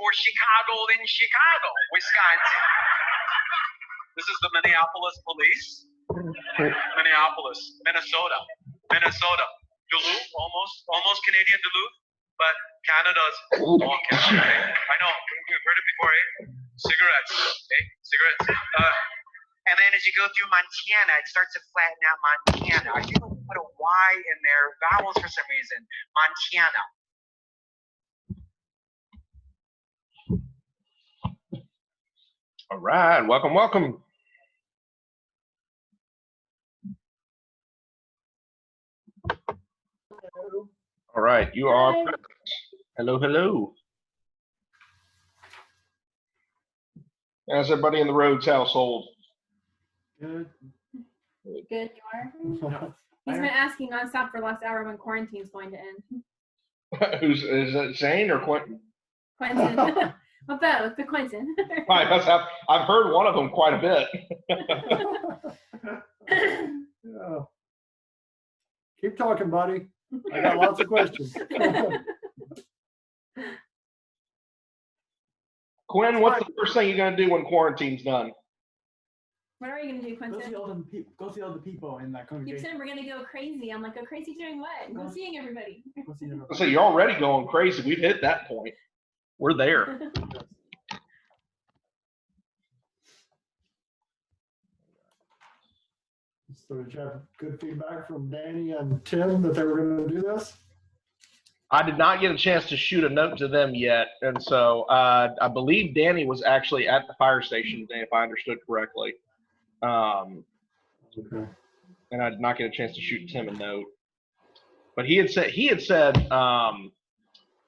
for Chicago than Chicago, Wisconsin. This is the Minneapolis police. Minneapolis, Minnesota. Duluth, almost Canadian Duluth, but Canada's all Canada. I know, we've heard it before, eh? Cigarettes, eh? Cigarettes. And then as you go through Montana, it starts to flatten out Montana. I think we'll put a Y in there, vowels for some reason. Montana. All right, welcome. All right, you are present. Hello. How's everybody in the Rhodes household? Good. Good, you are? He's been asking nonstop for the last hour when quarantine's going to end. Is that Zane or Quentin? Quentin. Well, both, but Quentin. Right, I've heard one of them quite a bit. Yeah. Keep talking, buddy. I got lots of questions. Quinn, what's the first thing you're going to do when quarantine's done? What are you going to do, Quentin? Go see all the people in that You congregation. said we're going to go crazy. I'm like, go crazy doing what? Go seeing everybody. Go see everybody. So you're already going crazy. We've hit that point. We're there. So did you have good feedback from Danny and Tim that they were going to do this? I did not get a chance to shoot a note to them yet, and so I believe Danny was actually at the fire station today, if I understood correctly. Okay. And I did not get a chance to shoot Tim a note. But he had said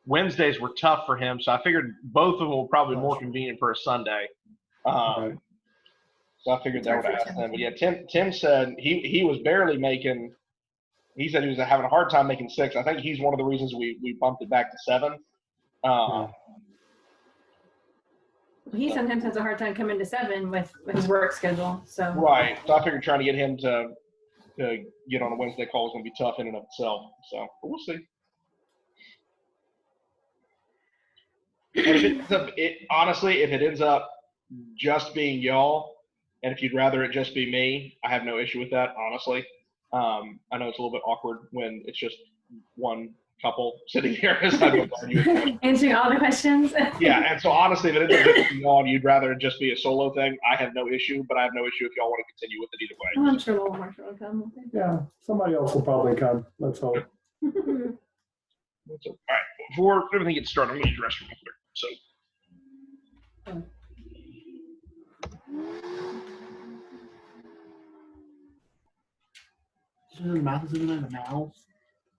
Wednesdays were tough for him, so I figured both of them were probably more convenient for a Sunday. Right. So I figured that would ask them. But yeah, Tim said he was barely making. He said he was having a hard time making 6. I think he's one of the reasons we bumped it back to 7. He sometimes has a hard time coming to 7 with his work schedule. So Right. So I figured trying to get him to get on a Wednesday call was going to be tough in and of itself. So, but we'll see. And honestly, if it ends up just being y'all, and if you'd rather it just be me, I have no issue with that, honestly. I know it's a little bit awkward when it's just one couple sitting here. Answering all the questions. Yeah, and so honestly, if it ends up just being y'all and you'd rather it just be a solo thing, I have no issue, but I have no issue if y'all want to continue with it either way. Oh, I'm sure Lowell Marshall will come. Yeah, somebody else will probably come. Let's hope. All right, before everything gets started, I'm going to use the restroom real quick. So. The mouth is in the mouth.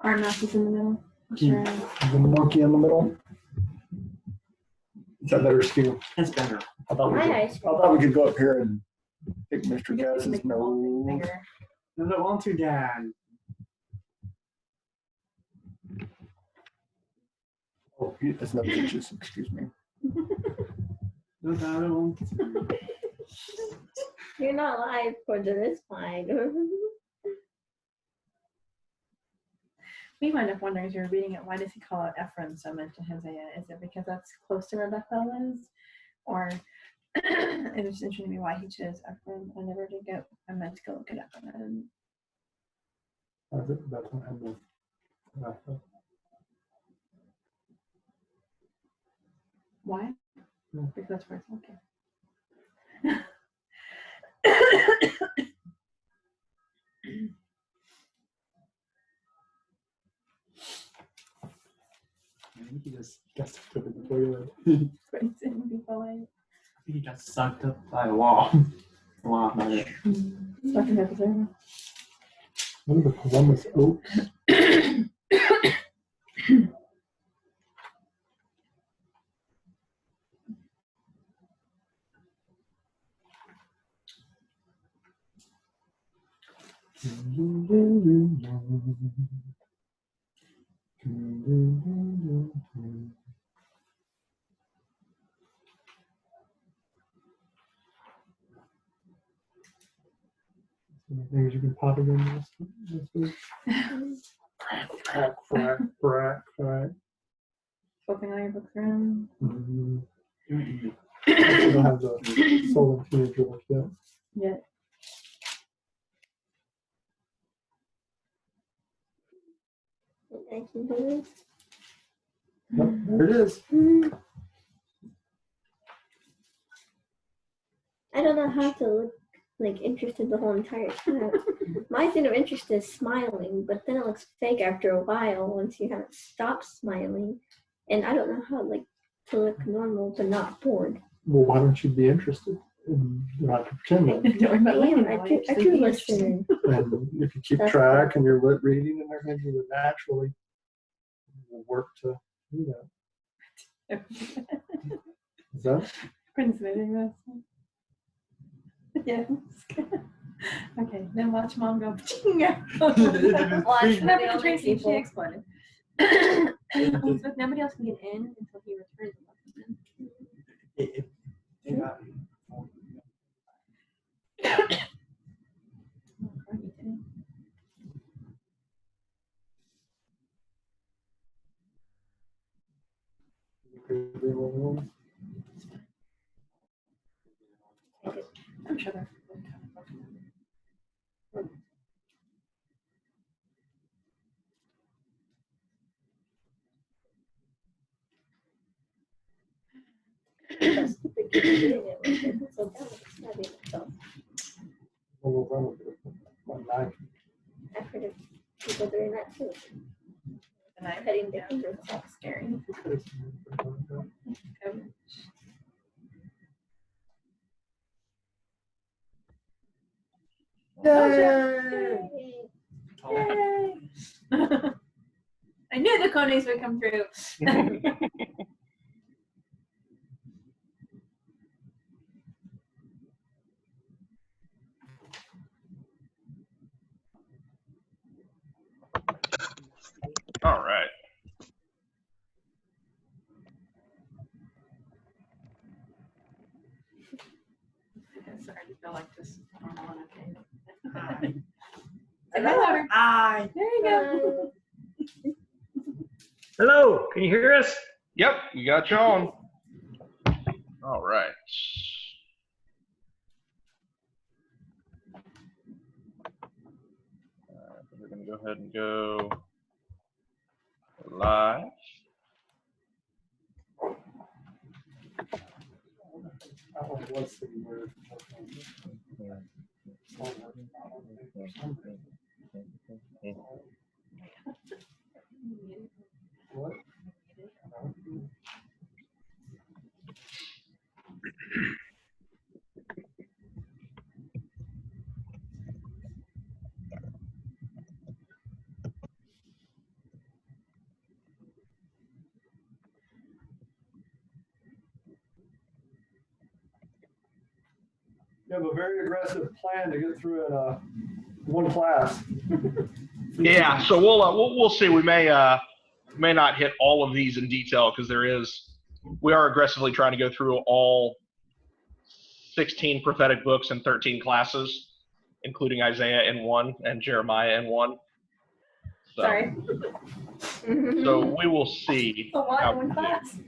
Our mouth is in the middle. Sure. The monkey in the middle. Is that better, Stu? That's better. I thought we could go up here and pick Mr. Gaz's nose. No, on to Dad. Oh, that's no ditches. Excuse me. No, Dad, I don't. You're not live, Quentin. It's fine. We wind up wondering as you're reading it, why does he call it Ephraim so much to Hosea? Is it because that's close to where Bethel is? Or it was interesting to me why he chose Ephraim. I never did go. I meant to go look it up. And I didn't. Why? No. Because that's where it's located. I think he just got sucked up in the toilet. I think he got sucked up by a wall. A wall, not it. Stuck in episode. One of the Columbus Oaks. Things you can pop it in this week. Frack. flipping all your books around. Mm-hmm. I don't have the Soul and Teenager book yet. Yeah. I can do this. Yep, there it is. I don't know how to look like interested the whole entire time. My thing of interest is smiling, but then it looks fake after a while once you haven't stopped smiling. And I don't know how like to look normal but not bored. Well, why don't you be interested? And you don't have to pretend that. Don't worry about looking I at it, do just be listen. And if you keep That's track and you're lit reading and everything, you would naturally work to do that. interesting. Is that? Prince reading this. Yeah. Okay, then watch mom go. Watch whenever the Tracy she exploded. But nobody else can get in until he returns. I'm sure they're. That stupid kid doing it like this. It's so dumb. It's not even itself. I've heard of people doing that too. And I'm Cutting their fingers off. scary. Yay! Yay! I knew the conies would come through. All right. Sorry, I feel like this. Okay. Say hi louder. Hi. There you go. Hello. Can you hear us? Yep, you got you on. All right. We're going to go ahead and go live. What? You have a very aggressive plan to get through in one class. Yeah, so we'll see. We may not hit all of these in detail because we are aggressively trying to go through all 16 prophetic books and 13 classes, including Isaiah in one and Jeremiah in one. So, Sorry. So we will see. A lot how in one we do. class.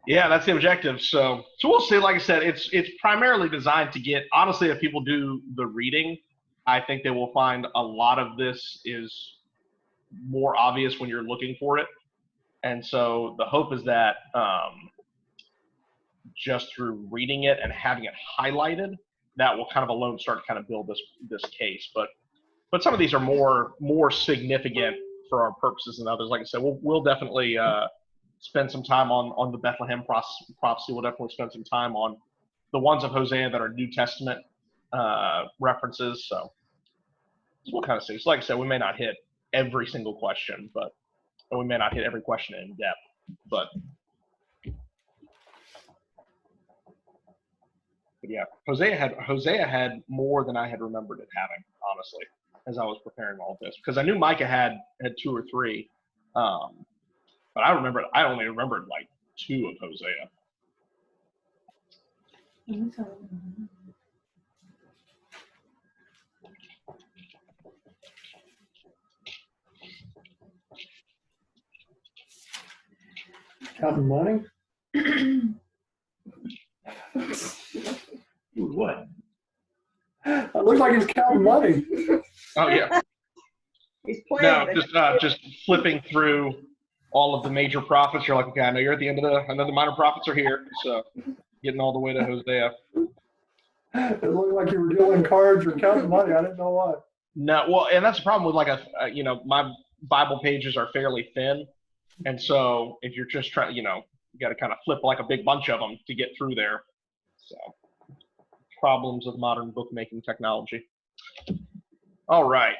Yeah, that's the objective. So we'll see. Like I said, it's primarily designed to get. Honestly, if people do the reading, I think they will find a lot of this is more obvious when you're looking for it. And so the hope is that just through reading it and having it highlighted, that will kind of alone start to kind of build this case. But some of these are more significant for our purposes than others. Like I said, we'll definitely spend some time on the Bethlehem prophecy. We'll definitely spend some time on the ones of Hosea that are New Testament references. So we'll kind of see. So like I said, we may not hit every single question, but we may not hit every question in depth. But yeah, Hosea had more than I had remembered it having, honestly, as I was preparing all this, because I knew Micah had 2 or 3, but I only remembered like 2 of Hosea. Counting money? What? It looks like he's counting money. Oh yeah. He's No, playing. just flipping through all of the major prophets. You're like, okay, I know you're at the end of the minor prophets are here. So getting all the way to Hosea. It looked like you were dealing cards or counting money. I didn't know what. No, well, and that's the problem with like my Bible pages are fairly thin, and so if you're just trying, you got to kind of flip like a big bunch of them to get through there. So problems of modern bookmaking technology. All right,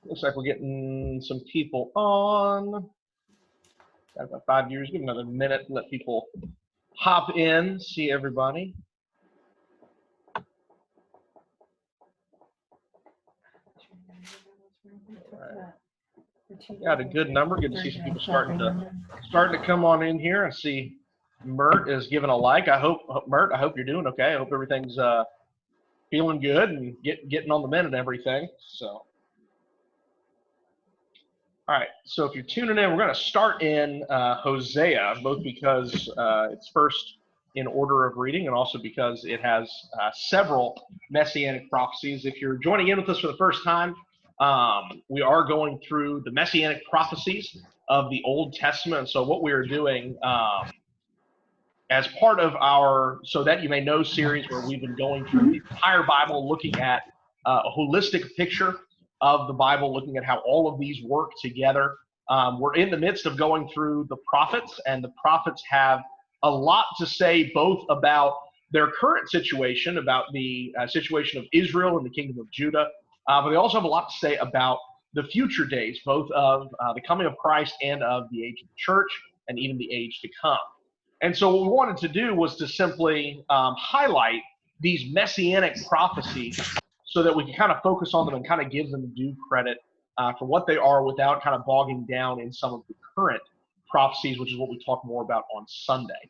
looks like we're getting some people on. Got about 5 years. Give another minute. Let people hop in, see everybody. Got a good number. Good to see some people starting to come on in here. I see Mert is giving a like. Mert, I hope you're doing okay. I hope everything's feeling good and getting on the mend and everything. So, all right. So if you're tuning in, we're going to start in Hosea, both because it's first in order of reading and also because it has several messianic prophecies. If you're joining in with us for the first time, we are going through the Messianic Prophecies of the Old Testament. So what we are doing as part of our So That You May Know series, where we've been going through the entire Bible, looking at a holistic picture of the Bible, looking at how all of these work together. We're in the midst of going through the prophets, and the prophets have a lot to say both about their current situation, about the situation of Israel and the kingdom of Judah, but they also have a lot to say about the future days, both of the coming of Christ and of the age of the church, and even the age to come. And so what we wanted to do was to simply highlight these messianic prophecies so that we can kind of focus on them and kind of give them due credit for what they are without kind of bogging down in some of the current prophecies, which is what we talk more about on Sunday.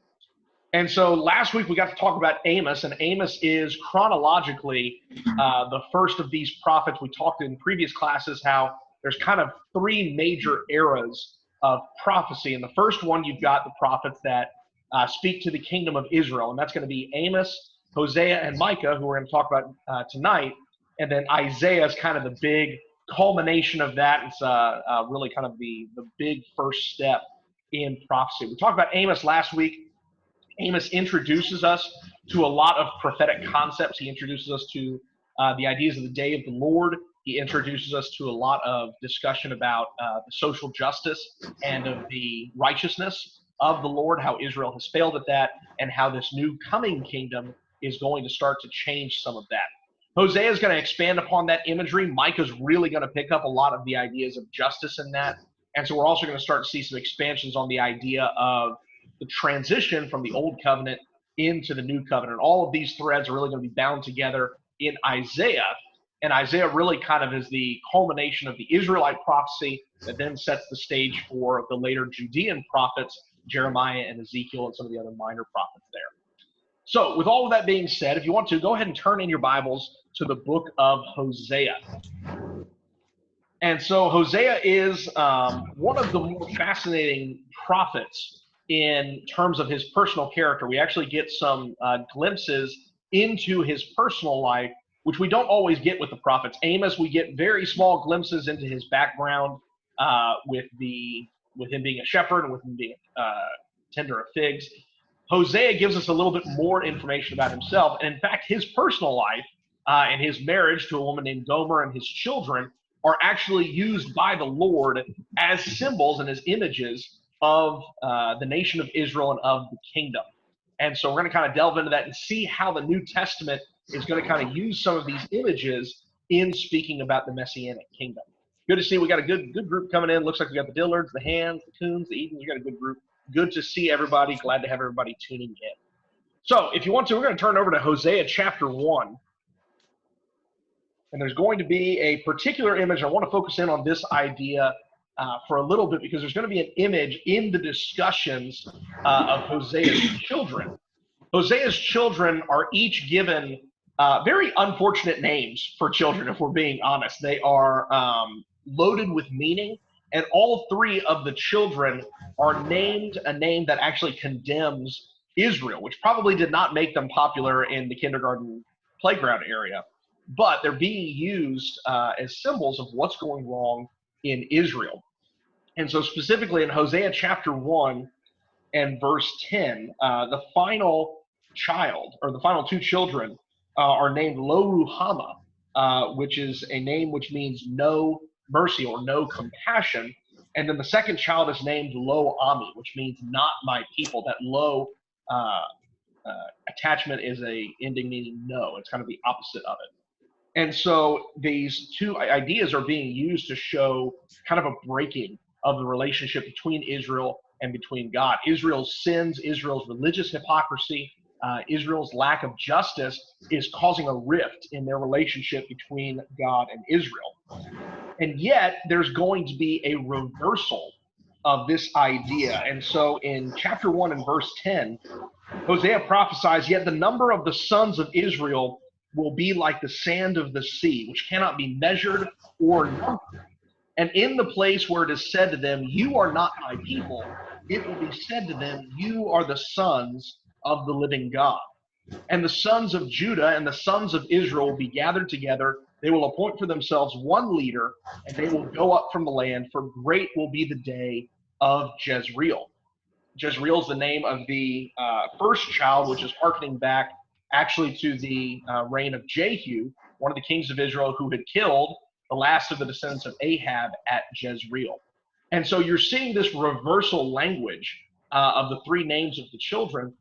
And so last week we got to talk about Amos, and Amos is chronologically the first of these prophets. We talked in previous classes how there's kind of three major eras of prophecy. In the first one, you've got the prophets that speak to the kingdom of Israel, and that's going to be Amos, Hosea, and Micah, who we're going to talk about tonight. And then Isaiah is kind of the big culmination of that. It's really kind of the big first step in prophecy. We talked about Amos last week. Amos introduces us to a lot of prophetic concepts. He introduces us to the ideas of the day of the Lord. He introduces us to a lot of discussion about the social justice and of the righteousness of the Lord, how Israel has failed at that, and how this new coming kingdom is going to start to change some of that. Hosea is going to expand upon that imagery. Micah's really going to pick up a lot of the ideas of justice in that. And so we're also going to start to see some expansions on the idea of the transition from the old covenant into the new covenant. All of these threads are really going to be bound together in Isaiah. And Isaiah really kind of is the culmination of the Israelite prophecy that then sets the stage for the later Judean prophets, Jeremiah and Ezekiel and some of the other minor prophets there. So with all of that being said, if you want to, go ahead and turn in your Bibles to the book of Hosea. And so Hosea is one of the more fascinating prophets in terms of his personal character. We actually get some glimpses into his personal life, which we don't always get with the prophets. Amos, we get very small glimpses into his background with him being a shepherd and with him being a tender of figs. Hosea gives us a little bit more information about himself. And in fact, his personal life and his marriage to a woman named Gomer and his children are actually used by the Lord as symbols and as images of the nation of Israel and of the kingdom. And so we're going to kind of delve into that and see how the New Testament is going to kind of use some of these images in speaking about the Messianic kingdom. Good to see we got a good group coming in. Looks like we got the Dillards, the Hands, the Coons, the Edens. We got a good group. Good to see everybody. Glad to have everybody tuning in. So if you want to, we're going to turn over to Hosea chapter 1. And there's going to be a particular image. I want to focus in on this idea for a little bit because there's going to be an image in the discussions of Hosea's children. Hosea's children are each given very unfortunate names for children, if we're being honest. They are loaded with meaning. And all three of the children are named a name that actually condemns Israel, which probably did not make them popular in the kindergarten playground area. But they're being used as symbols of what's going wrong in Israel. And so specifically in Hosea chapter 1 and verse 10, the final child, or the final two children, are named Lo Ruhama, which is a name which means no mercy or no compassion. And then the second child is named Lo Ami, which means not my people. That Lo attachment is a ending meaning no. It's kind of the opposite of it. And so these two ideas are being used to show kind of a breaking of the relationship between Israel and between God. Israel's sins, Israel's religious hypocrisy, Israel's lack of justice is causing a rift in their relationship between God and Israel. And yet there's going to be a reversal of this idea. And so in chapter 1 and verse 10, Hosea prophesies, yet the number of the sons of Israel will be like the sand of the sea, which cannot be measured or numbered. And in the place where it is said to them, you are not my people, it will be said to them, you are the sons of the living God. And the sons of Judah and the sons of Israel will be gathered together. They will appoint for themselves one leader, and they will go up from the land, for great will be the day of Jezreel. Jezreel is the name of the first child, which is hearkening back actually to the reign of Jehu, one of the kings of Israel who had killed the last of the descendants of Ahab at Jezreel. And so you're seeing this reversal language of the three names of the children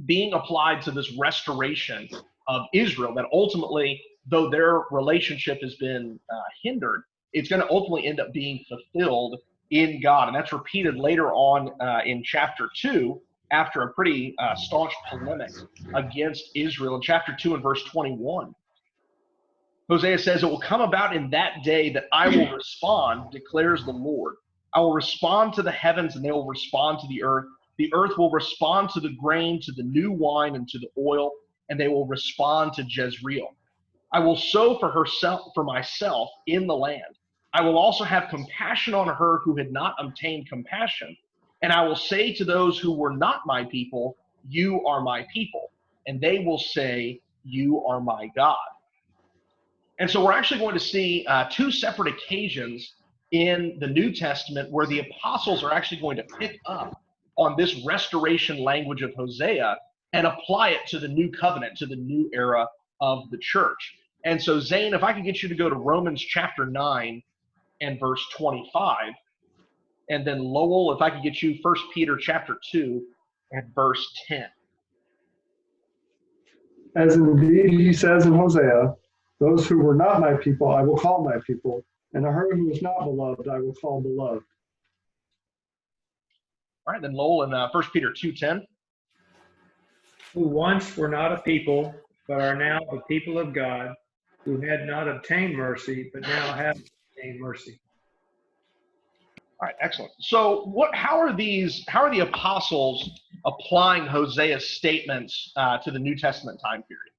being applied to this restoration of Israel, that ultimately, though their relationship has been hindered, it's going to ultimately end up being fulfilled in God. And that's repeated later on in chapter 2, after a pretty staunch polemic against Israel. In chapter 2 and verse 21, Hosea says, it will come about in that day that I will respond, declares the Lord. I will respond to the heavens, and they will respond to the earth. The earth will respond to the grain, to the new wine, and to the oil, and they will respond to Jezreel. I will sow for myself in the land. I will also have compassion on her who had not obtained compassion. And I will say to those who were not my people, you are my people. And they will say, you are my God. And so we're actually going to see two separate occasions in the New Testament where the apostles are actually going to pick up on this restoration language of Hosea and apply it to the new covenant, to the new era of the church. And so, Zane, if I could get you to go to Romans chapter 9 and verse 25, and then Lowell, if I could get you 1 Peter chapter 2 and verse 10. As indeed he says in Hosea, those who were not my people, I will call my people, and her who was not beloved, I will call beloved. All right, then Lowell in 1 Peter 2:10. Who once were not a people, but are now the people of God, who had not obtained mercy, but now have obtained mercy. All right, excellent. So how are the apostles applying Hosea's statements to the New Testament time period?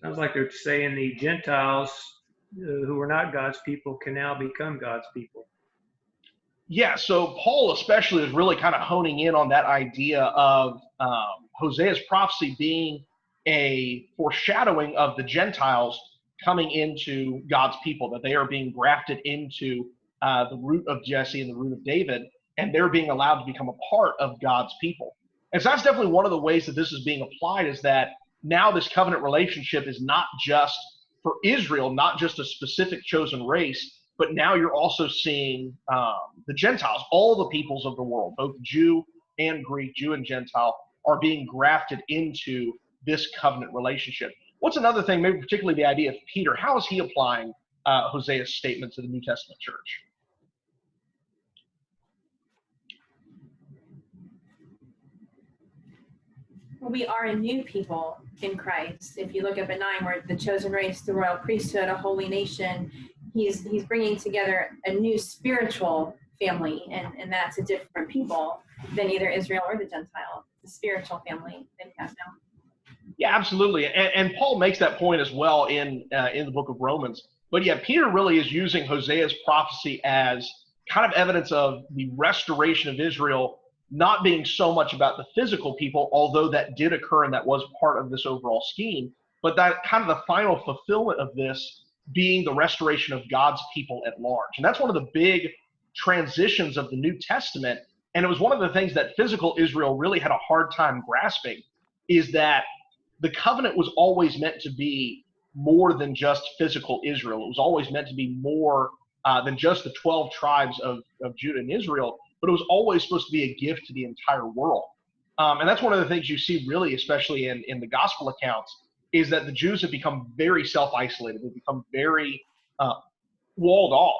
Sounds like they're saying the Gentiles who were not God's people can now become God's people. Yeah, so Paul especially is really kind of honing in on that idea of Hosea's prophecy being a foreshadowing of the Gentiles coming into God's people, that they are being grafted into the root of Jesse and the root of David, and they're being allowed to become a part of God's people. And so that's definitely one of the ways that this is being applied, is that now this covenant relationship is not just for Israel, not just a specific chosen race, but now you're also seeing the Gentiles, all the peoples of the world, both Jew and Greek, Jew and Gentile, are being grafted into this covenant relationship. What's another thing, maybe particularly the idea of Peter, how is he applying Hosea's statement to the New Testament church? We are a new people in Christ. If you look up at 9, we're the chosen race, the royal priesthood, a holy nation. He's bringing together a new spiritual family, and that's a different people than either Israel or the Gentile, the spiritual family that he has now. Yeah, absolutely. And Paul makes that point as well in the book of Romans. But yeah, Peter really is using Hosea's prophecy as kind of evidence of the restoration of Israel not being so much about the physical people, although that did occur and that was part of this overall scheme, but that kind of the final fulfillment of this being the restoration of God's people at large. And that's one of the big transitions of the New Testament. And it was one of the things that physical Israel really had a hard time grasping, is that the covenant was always meant to be more than just physical Israel. It was always meant to be more than just the 12 tribes of Judah and Israel, but it was always supposed to be a gift to the entire world. And that's one of the things you see really, especially in the gospel accounts, is that the Jews have become very self-isolated. They've become very walled off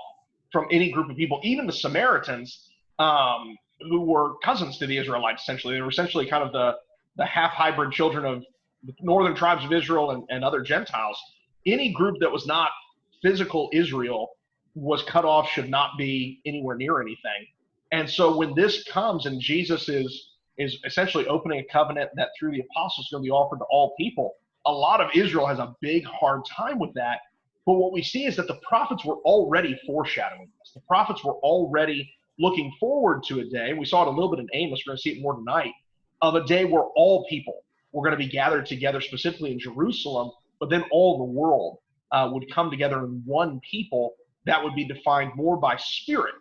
from any group of people, even the Samaritans, who were cousins to the Israelites, essentially. They were essentially kind of the half-hybrid children of the northern tribes of Israel and other Gentiles. Any group that was not physical Israel was cut off, should not be anywhere near anything. And so when this comes and Jesus is essentially opening a covenant that through the apostles is going to be offered to all people, a lot of Israel has a big hard time with that. But what we see is that the prophets were already foreshadowing this. The prophets were already looking forward to a day, and we saw it a little bit in Amos, we're going to see it more tonight, of a day where all people were going to be gathered together, specifically in Jerusalem, but then all the world would come together in one people that would be defined more by spirit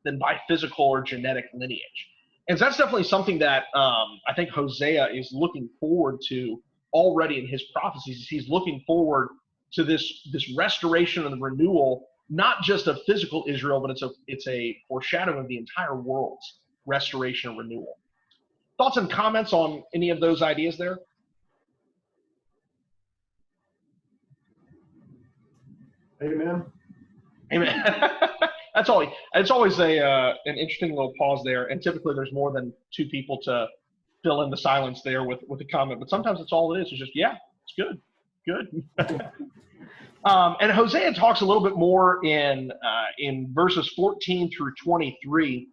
than by physical or genetic lineage. And so that's definitely something that I think Hosea is looking forward to already in his prophecies. He's looking forward to this restoration and the renewal, not just of physical Israel, but it's a foreshadowing of the entire world's restoration and renewal. Thoughts and comments on any of those ideas there? Amen. Amen. It's always an interesting little pause there, and typically there's more than two people to fill in the silence there with a comment, but sometimes it's all it is. It's just, yeah, it's good. And Hosea talks a little bit more in verses 14 through 23,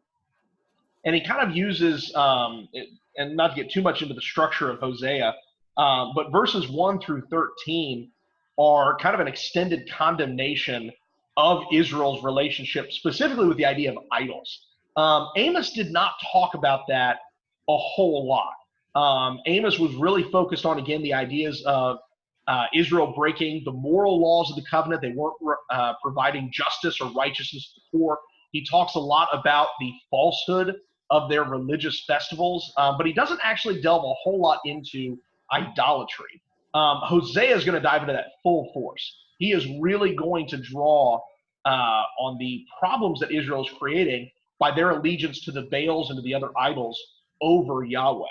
and he kind of uses, and not to get too much into the structure of Hosea, but verses 1 through 13 are kind of an extended condemnation of Israel's relationship, specifically with the idea of idols. Amos did not talk about that a whole lot. Amos was really focused on, again, the ideas of Israel breaking the moral laws of the covenant. They weren't providing justice or righteousness to the poor. He talks a lot about the falsehood of their religious festivals, but he doesn't actually delve a whole lot into idolatry. Hosea is going to dive into that full force. He is really going to draw on the problems that Israel is creating by their allegiance to the Baals and to the other idols over Yahweh.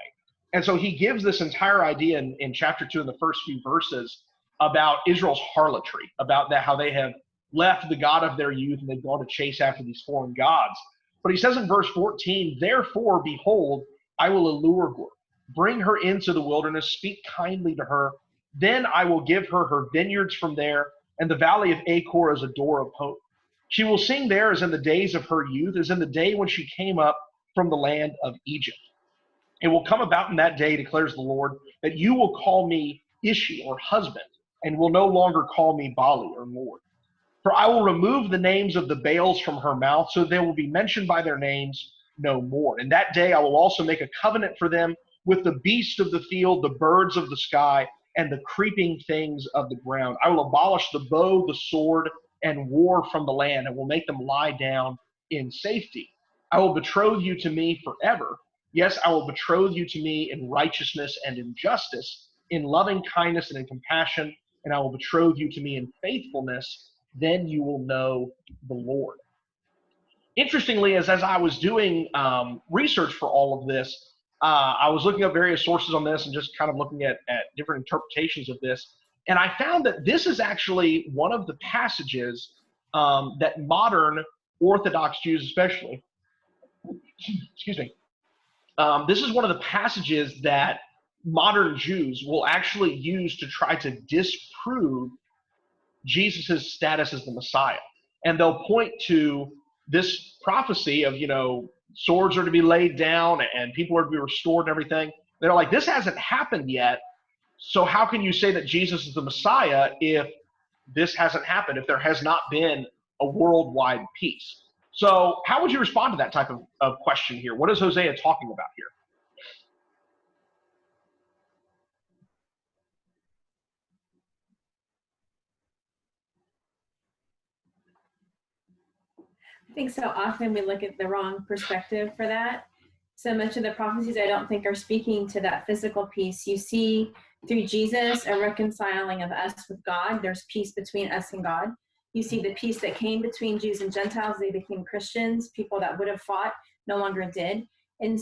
And so he gives this entire idea in chapter 2 in the first few verses about Israel's harlotry, about that how they have left the God of their youth and they've gone to chase after these foreign gods. But he says in verse 14, "Therefore, behold, I will allure her, bring her into the wilderness, speak kindly to her. Then I will give her her vineyards from there, and the valley of Achor as a door of hope. She will sing there as in the days of her youth, as in the day when she came up from the land of Egypt. It will come about in that day, declares the Lord, that you will call me Ishi, or husband, and will no longer call me Bali, or Lord. For I will remove the names of the Baals from her mouth, so they will be mentioned by their names no more. In that day I will also make a covenant for them with the beasts of the field, the birds of the sky, and the creeping things of the ground. I will abolish the bow, the sword, and war from the land, and will make them lie down in safety. I will betroth you to me forever. Yes, I will betroth you to me in righteousness and in justice, in loving kindness and in compassion, and I will betroth you to me in faithfulness. Then you will know the Lord." Interestingly, as I was doing research for all of this, I was looking up various sources on this and just kind of looking at different interpretations of this. And I found that this is actually one of the passages that modern Orthodox Jews especially, excuse me, this is one of the passages that modern Jews will actually use to try to disprove Jesus' status as the Messiah. And they'll point to this prophecy of, swords are to be laid down and people are to be restored and everything. They're like, this hasn't happened yet. So how can you say that Jesus is the Messiah if this hasn't happened, if there has not been a worldwide peace? So how would you respond to that type of question here? What is Hosea talking about here? I think so often we look at the wrong perspective for that. So much of the prophecies I don't think are speaking to that physical peace. You see through Jesus a reconciling of us with God. There's peace between us and God. You see the peace that came between Jews and Gentiles. They became Christians. People that would have fought no longer did. And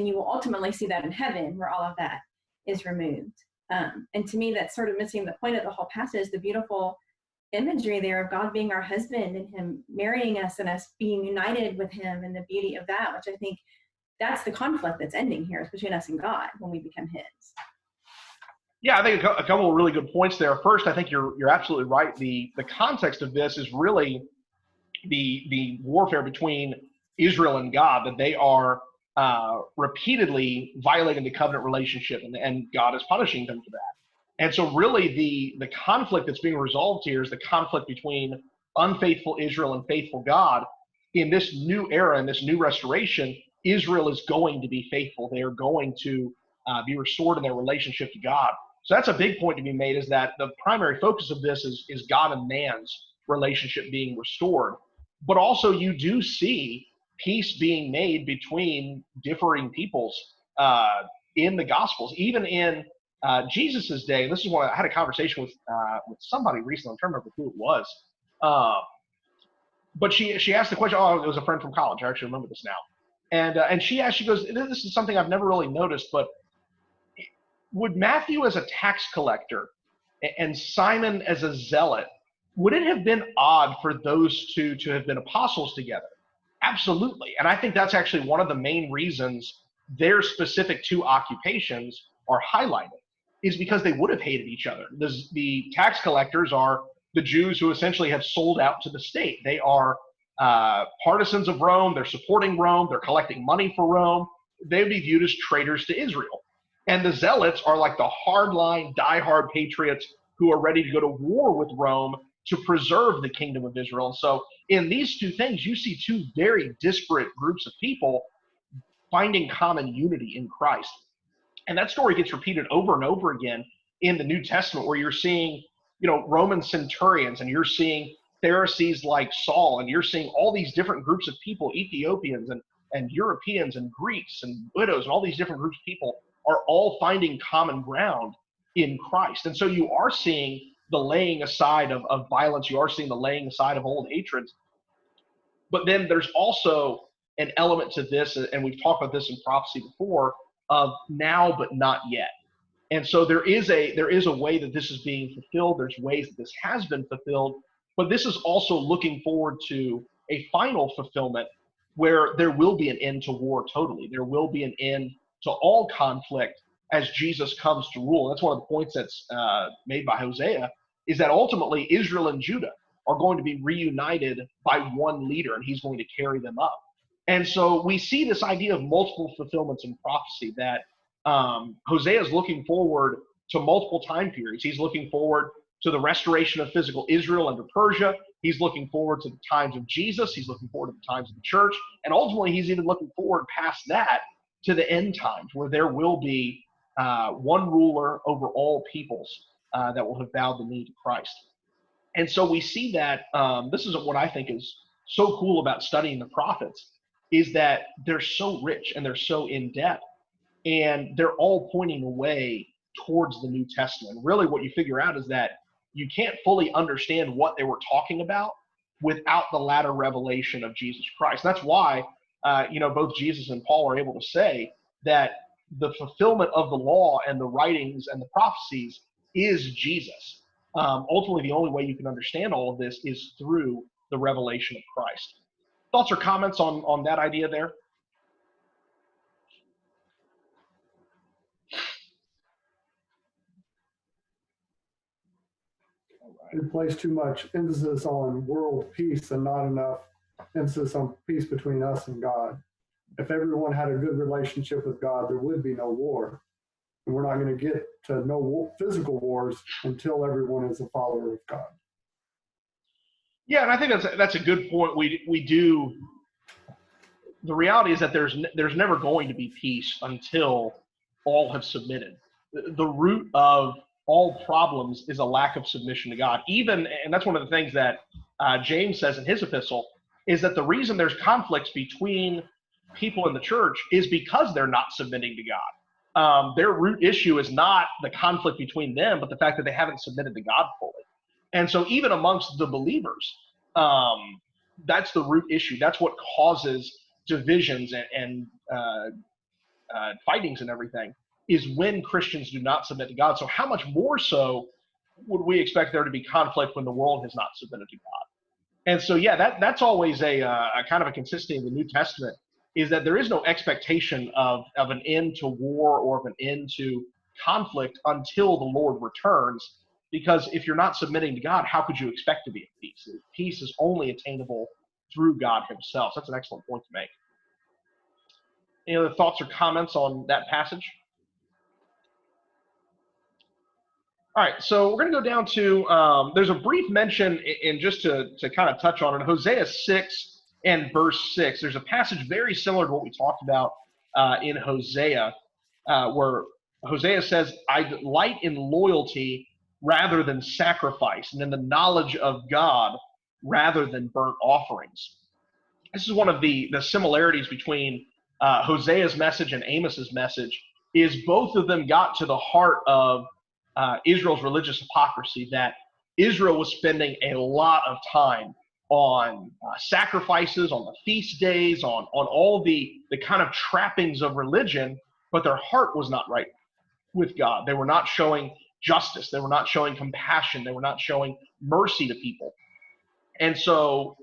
you will ultimately see that in heaven where all of that is removed. And to me, that's sort of missing the point of the whole passage, the beautiful imagery there of God being our husband and him marrying us and us being united with him, and the beauty of that, which I think that's the conflict that's ending here, is between us and God when we become his. Yeah, I think a couple of really good points there. First, I think you're absolutely right. The context of this is really the warfare between Israel and God, that they are repeatedly violating the covenant relationship, and God is punishing them for that. And so really the conflict that's being resolved here is the conflict between unfaithful Israel and faithful God. In this new era, in this new restoration, Israel is going to be faithful. They are going to be restored in their relationship to God. So that's a big point to be made, is that the primary focus of this is God and man's relationship being restored. But also you do see peace being made between differing peoples in the Gospels, even in Jesus's day. And this is what I had a conversation with somebody recently. I'm trying to remember who it was. But she asked the question. Oh, it was a friend from college. I actually remember this now. And she goes, this is something I've never really noticed, but would Matthew as a tax collector and Simon as a zealot, would it have been odd for those two to have been apostles together? Absolutely. And I think that's actually one of the main reasons their specific two occupations are highlighted, is because they would have hated each other. The tax collectors are the Jews who essentially have sold out to the state. They are partisans of Rome. They're supporting Rome. They're collecting money for Rome. They would be viewed as traitors to Israel. And the zealots are like the hardline, diehard patriots who are ready to go to war with Rome to preserve the kingdom of Israel. And so in these two things, you see two very disparate groups of people finding common unity in Christ. And that story gets repeated over and over again in the New Testament, where you're seeing, Roman centurions, and you're seeing Pharisees like Saul, and you're seeing all these different groups of people, Ethiopians and Europeans and Greeks and widows, and all these different groups of people are all finding common ground in Christ. And so you are seeing the laying aside of violence. You are seeing the laying aside of old hatreds. But then there's also an element to this, and we've talked about this in prophecy before, of now but not yet. And so there is a way that this is being fulfilled. There's ways that this has been fulfilled, but this is also looking forward to a final fulfillment where there will be an end to war totally. There will be an end to all conflict as Jesus comes to rule. That's one of the points that's made by Hosea, is that ultimately Israel and Judah are going to be reunited by one leader, and he's going to carry them up. And so we see this idea of multiple fulfillments in prophecy, that Hosea is looking forward to multiple time periods. He's looking forward to the restoration of physical Israel under Persia. He's looking forward to the times of Jesus. He's looking forward to the times of the church. And ultimately, he's even looking forward past that to the end times, where there will be one ruler over all peoples that will have bowed the knee to Christ. And so we see that this is what I think is so cool about studying the prophets, is that they're so rich and they're so in-depth, and they're all pointing away towards the New Testament. Really what you figure out is that you can't fully understand what they were talking about without the latter revelation of Jesus Christ. And that's why both Jesus and Paul are able to say that the fulfillment of the law and the writings and the prophecies is Jesus. Ultimately, the only way you can understand all of this is through the revelation of Christ. Thoughts or comments on that idea there? We place too much emphasis on world peace and not enough emphasis on peace between us and God. If everyone had a good relationship with God, there would be no war. And we're not going to get to no physical wars until everyone is a follower of God. Yeah, and I think that's a good point. We do. The reality is that there's never going to be peace until all have submitted. The root of all problems is a lack of submission to God. Even, and that's one of the things that James says in his epistle, is that the reason there's conflicts between people in the church is because they're not submitting to God. Their root issue is not the conflict between them, but the fact that they haven't submitted to God fully. And so even amongst the believers, that's the root issue. That's what causes divisions and fightings and everything, is when Christians do not submit to God. So how much more so would we expect there to be conflict when the world has not submitted to God? And so, yeah, that's always a kind of a consistency in the New Testament, is that there is no expectation of an end to war or of an end to conflict until the Lord returns. Because if you're not submitting to God, how could you expect to be at peace? Peace is only attainable through God himself. So that's an excellent point to make. Any other thoughts or comments on that passage? All right, so we're going to go down to, there's a brief mention, in just to kind of touch on it, Hosea 6 and verse 6. There's a passage very similar to what we talked about in Hosea, where Hosea says, I delight in loyalty rather than sacrifice, and in the knowledge of God rather than burnt offerings. This is one of the similarities between Hosea's message and Amos's message, is both of them got to the heart of Israel's religious hypocrisy, that Israel was spending a lot of time on sacrifices, on the feast days, on all the kind of trappings of religion, but their heart was not right with God. They were not showing justice. They were not showing compassion. They were not showing mercy to people. And so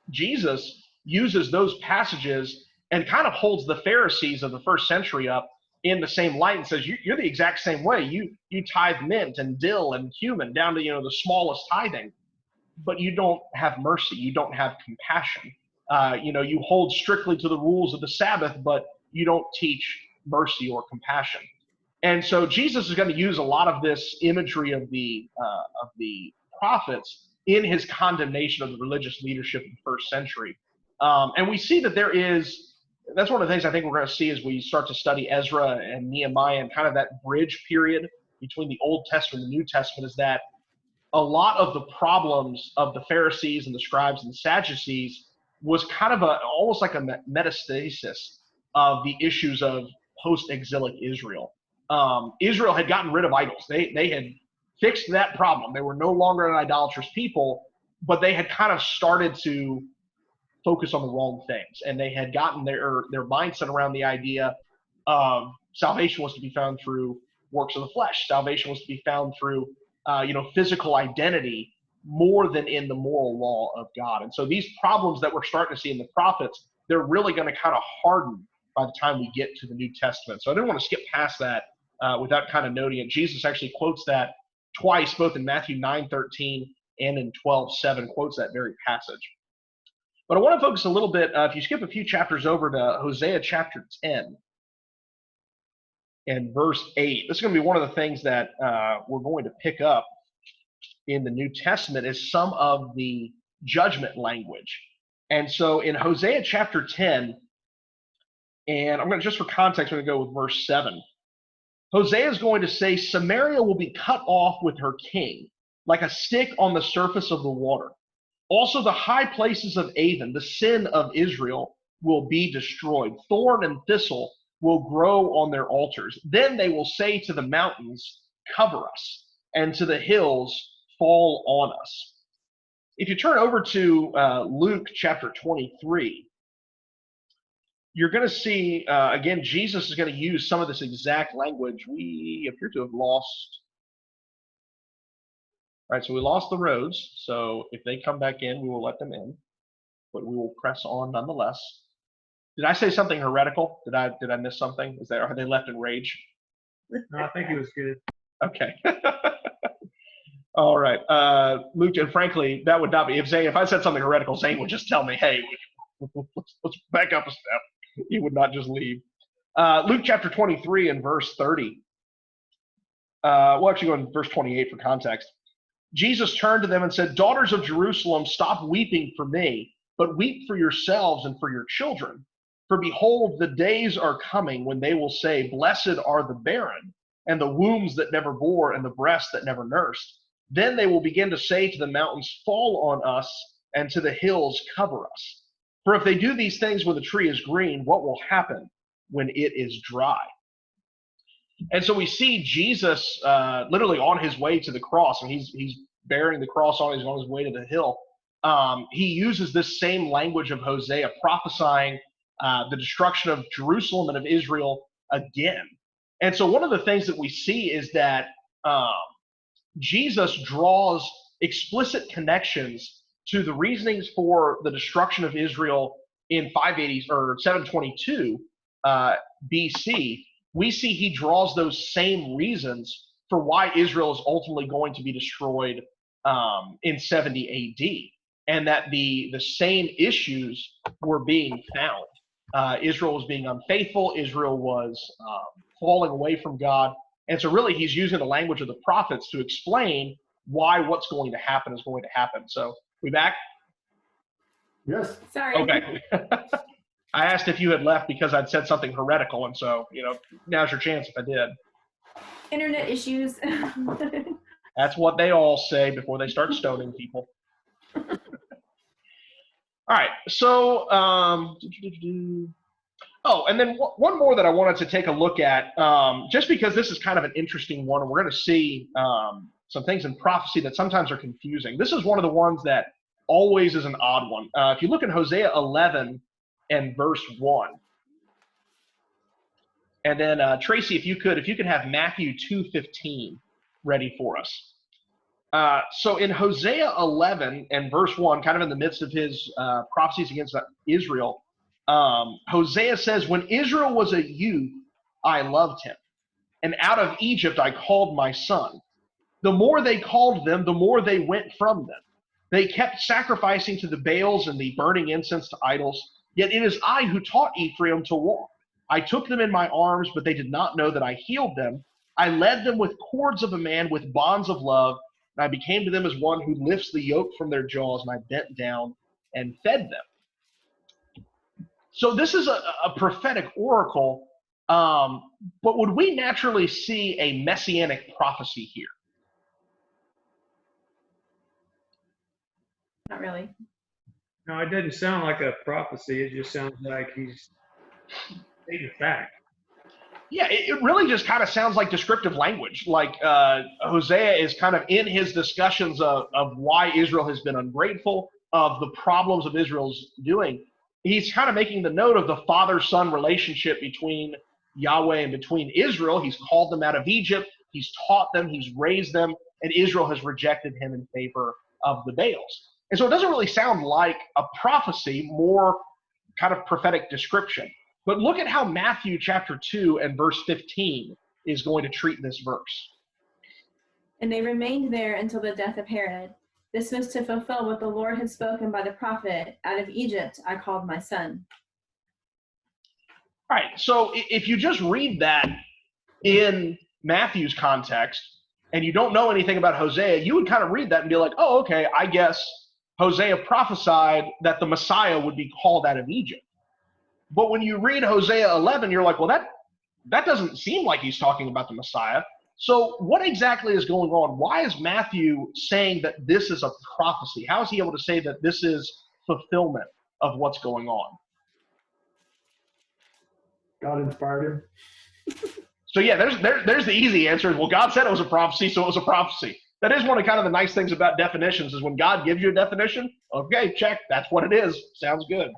Jesus uses those passages and kind of holds the Pharisees of the first century up in the same light and says, you're the exact same way. You tithe mint and dill and cumin down to the smallest tithing, but you don't have mercy. You don't have compassion. You hold strictly to the rules of the Sabbath, but you don't teach mercy or compassion. And so Jesus is going to use a lot of this imagery of the prophets in his condemnation of the religious leadership of the first century. And we see that that's one of the things I think we're going to see as we start to study Ezra and Nehemiah, and kind of that bridge period between the Old Testament and the New Testament, is that a lot of the problems of the Pharisees and the scribes and the Sadducees was kind of almost like a metastasis of the issues of post-exilic Israel. Israel had gotten rid of idols. They had fixed that problem. They were no longer an idolatrous people, but they had kind of started to focus on the wrong things, and they had gotten their mindset around the idea of salvation was to be found through works of the flesh. Salvation was to be found through physical identity more than in the moral law of God. And so these problems that we're starting to see in the prophets, they're really going to kind of harden by the time we get to the New Testament. So I didn't want to skip past that without kind of noting it. Jesus actually quotes that twice, both in Matthew 9:13 and in 12:7, quotes that very passage. But I want to focus a little bit, if you skip a few chapters over to Hosea chapter 10 and verse 8. This is going to be one of the things that we're going to pick up in the New Testament, is some of the judgment language. And so in Hosea chapter 10, and I'm going to, just for context, I'm going to go with verse 7. Hosea is going to say, Samaria will be cut off with her king, like a stick on the surface of the water. Also the high places of Avon, the sin of Israel, will be destroyed. Thorn and thistle will grow on their altars. Then they will say to the mountains, cover us, and to the hills, fall on us. If you turn over to Luke chapter 23, you're going to see, again, Jesus is going to use some of this exact language. We appear to have lost. All right, so we lost the roads. So if they come back in, we will let them in, but we will press on nonetheless. Did I say something heretical? Did I miss something? Are they left in rage? No, I think it was good. Okay. All right. Luke, and frankly, that would not be, if I said something heretical, Zane would just tell me, hey, let's back up a step. He would not just leave. Luke chapter 23 and verse 30. We'll actually go in verse 28 for context. Jesus turned to them and said, "Daughters of Jerusalem, stop weeping for me, but weep for yourselves and for your children. For behold, the days are coming when they will say, blessed are the barren, and the wombs that never bore, and the breasts that never nursed. Then they will begin to say to the mountains, fall on us, and to the hills, cover us. For if they do these things when the tree is green, what will happen when it is dry?" And so we see Jesus literally on his way to the cross, and he's bearing the cross on his way to the hill. He uses this same language of Hosea, prophesying the destruction of Jerusalem and of Israel again. And so one of the things that we see is that Jesus draws explicit connections to the reasonings for the destruction of Israel in 580 or 722 BC. We see he draws those same reasons for why Israel is ultimately going to be destroyed in 70 AD, and that the same issues were being found. Israel was being unfaithful. Israel was falling away from God. And so really he's using the language of the prophets to explain why what's going to happen is going to happen. So we back? Yes. Sorry. Okay. I asked if you had left because I'd said something heretical, and so, now's your chance if I did. Internet issues. That's what they all say before they start stoning people. All right, so, and then one more that I wanted to take a look at, just because this is kind of an interesting one, and we're going to see some things in prophecy that sometimes are confusing. This is one of the ones that always is an odd one. If you look at Hosea 11 and verse 1, and then Tracy, if you could have Matthew 2:15 ready for us. So in Hosea 11 and verse 1, kind of in the midst of his prophecies against Israel, Hosea says, "When Israel was a youth, I loved him, and out of Egypt I called my son. The more they called them, the more they went from them. They kept sacrificing to the Baals and the burning incense to idols. Yet it is I who taught Ephraim to walk. I took them in my arms, but they did not know that I healed them. I led them with cords of a man, with bonds of love, and I became to them as one who lifts the yoke from their jaws, and I bent down and fed them." So this is a prophetic oracle, but would we naturally see a messianic prophecy here? Not really. No, it doesn't sound like a prophecy. It just sounds like he's stating a fact. Yeah, it really just kind of sounds like descriptive language. Like Hosea is kind of in his discussions of why Israel has been ungrateful, of the problems of Israel's doing. He's kind of making the note of the father-son relationship between Yahweh and between Israel. He's called them out of Egypt. He's taught them. He's raised them. And Israel has rejected him in favor of the Baals. And so it doesn't really sound like a prophecy, more kind of prophetic description. But look at how Matthew chapter 2 and verse 15 is going to treat this verse. "And they remained there until the death of Herod. This was to fulfill what the Lord had spoken by the prophet, out of Egypt I called my son." All right, so if you just read that in Matthew's context, and you don't know anything about Hosea, you would kind of read that and be like, oh, okay, I guess Hosea prophesied that the Messiah would be called out of Egypt. But when you read Hosea 11, you're like, well, that doesn't seem like he's talking about the Messiah. So what exactly is going on? Why is Matthew saying that this is a prophecy? How is he able to say that this is fulfillment of what's going on? God inspired him. So yeah, there's the easy answer. Well, God said it was a prophecy, so it was a prophecy. That is one of kind of the nice things about definitions is when God gives you a definition, okay, check, that's what it is. Sounds good.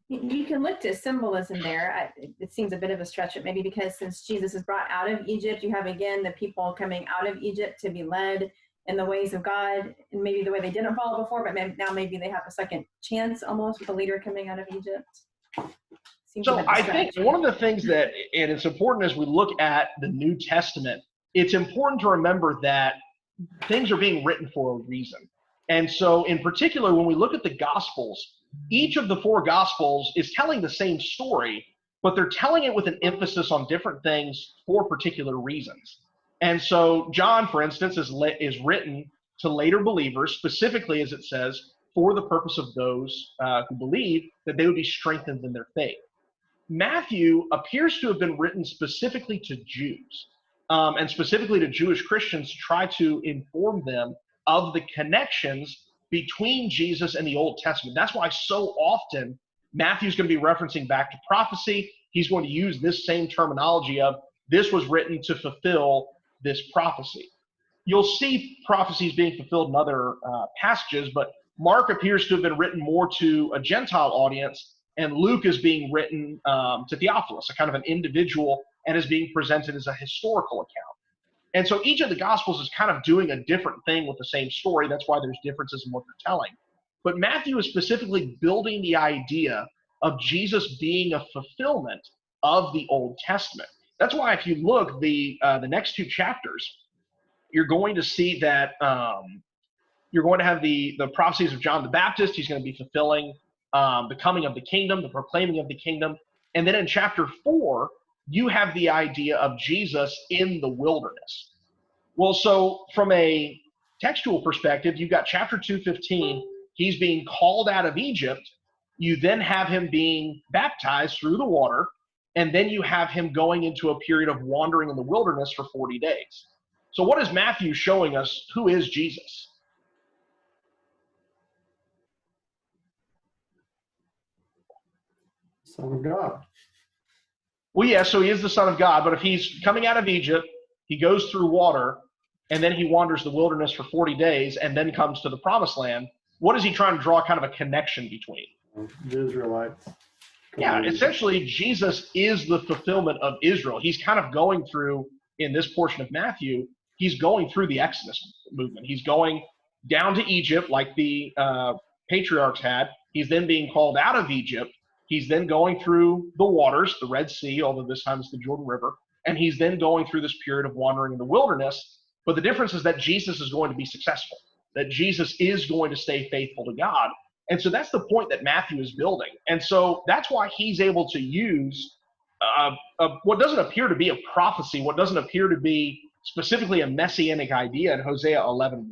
You can look to symbolism there. It seems a bit of a stretch, but maybe because since Jesus is brought out of Egypt, you have again the people coming out of Egypt to be led in the ways of God, and maybe the way they didn't follow before, but now maybe they have a second chance almost with the leader coming out of Egypt. So I think one of the things that, and it's important as we look at the New Testament, it's important to remember that things are being written for a reason. And so in particular, when we look at the Gospels, each of the four Gospels is telling the same story, but they're telling it with an emphasis on different things for particular reasons. And so John, for instance, is written to later believers, specifically, as it says, for the purpose of those who believe that they would be strengthened in their faith. Matthew appears to have been written specifically to Jews, and specifically to Jewish Christians, to try to inform them of the connections between Jesus and the Old Testament. That's why so often Matthew's going to be referencing back to prophecy. He's going to use this same terminology of this was written to fulfill this prophecy. You'll see prophecies being fulfilled in other passages, but Mark appears to have been written more to a Gentile audience, and Luke is being written to Theophilus, a kind of an individual, and is being presented as a historical account. And so each of the Gospels is kind of doing a different thing with the same story. That's why there's differences in what they're telling. But Matthew is specifically building the idea of Jesus being a fulfillment of the Old Testament. That's why if you look, the next two chapters, you're going to see that you're going to have the prophecies of John the Baptist. He's going to be fulfilling the coming of the kingdom, the proclaiming of the kingdom. And then in chapter 4, you have the idea of Jesus in the wilderness. Well, so from a textual perspective, you've got chapter 2:15, he's being called out of Egypt. You then have him being baptized through the water, and then you have him going into a period of wandering in the wilderness for 40 days. So what is Matthew showing us? Who is Jesus? Son of God. Well, yeah, so he is the Son of God, but if he's coming out of Egypt, he goes through water, and then he wanders the wilderness for 40 days, and then comes to the Promised Land, what is he trying to draw kind of a connection between? The Israelites. Yeah, essentially, Jesus is the fulfillment of Israel. He's kind of going through, in this portion of Matthew, he's going through the Exodus movement. He's going down to Egypt like the patriarchs had. He's then being called out of Egypt. He's then going through the waters, the Red Sea, although this time it's the Jordan River, and he's then going through this period of wandering in the wilderness. But the difference is that Jesus is going to be successful, that Jesus is going to stay faithful to God. And so that's the point that Matthew is building. And so that's why he's able to use what doesn't appear to be a prophecy, what doesn't appear to be specifically a messianic idea in Hosea 11:1,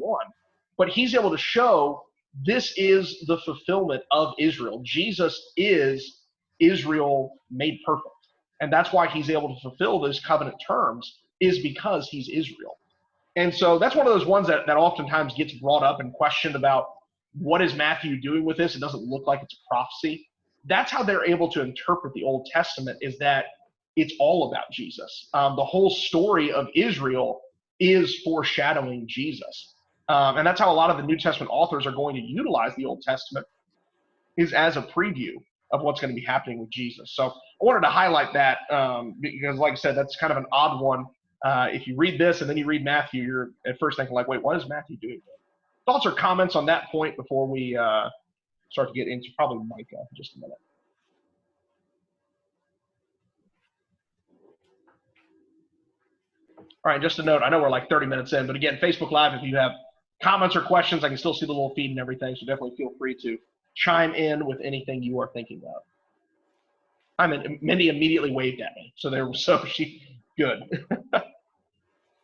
but he's able to show this is the fulfillment of Israel. Jesus is Israel made perfect. And that's why he's able to fulfill those covenant terms, is because he's Israel. And so that's one of those ones that oftentimes gets brought up and questioned about, what is Matthew doing with this? It doesn't look like it's a prophecy. That's how they're able to interpret the Old Testament, is that it's all about Jesus. The whole story of Israel is foreshadowing Jesus. And that's how a lot of the New Testament authors are going to utilize the Old Testament, is as a preview of what's going to be happening with Jesus. So I wanted to highlight that because, like I said, that's kind of an odd one. If you read this and then you read Matthew, you're at first thinking like, wait, what is Matthew doing? Thoughts or comments on that point before we start to get into probably Micah in just a minute? All right, just a note, I know we're like 30 minutes in, but again, Facebook Live, if you have comments or questions, I can still see the little feed and everything, so definitely feel free to chime in with anything you are thinking of. Mindy immediately waved at me, so she good.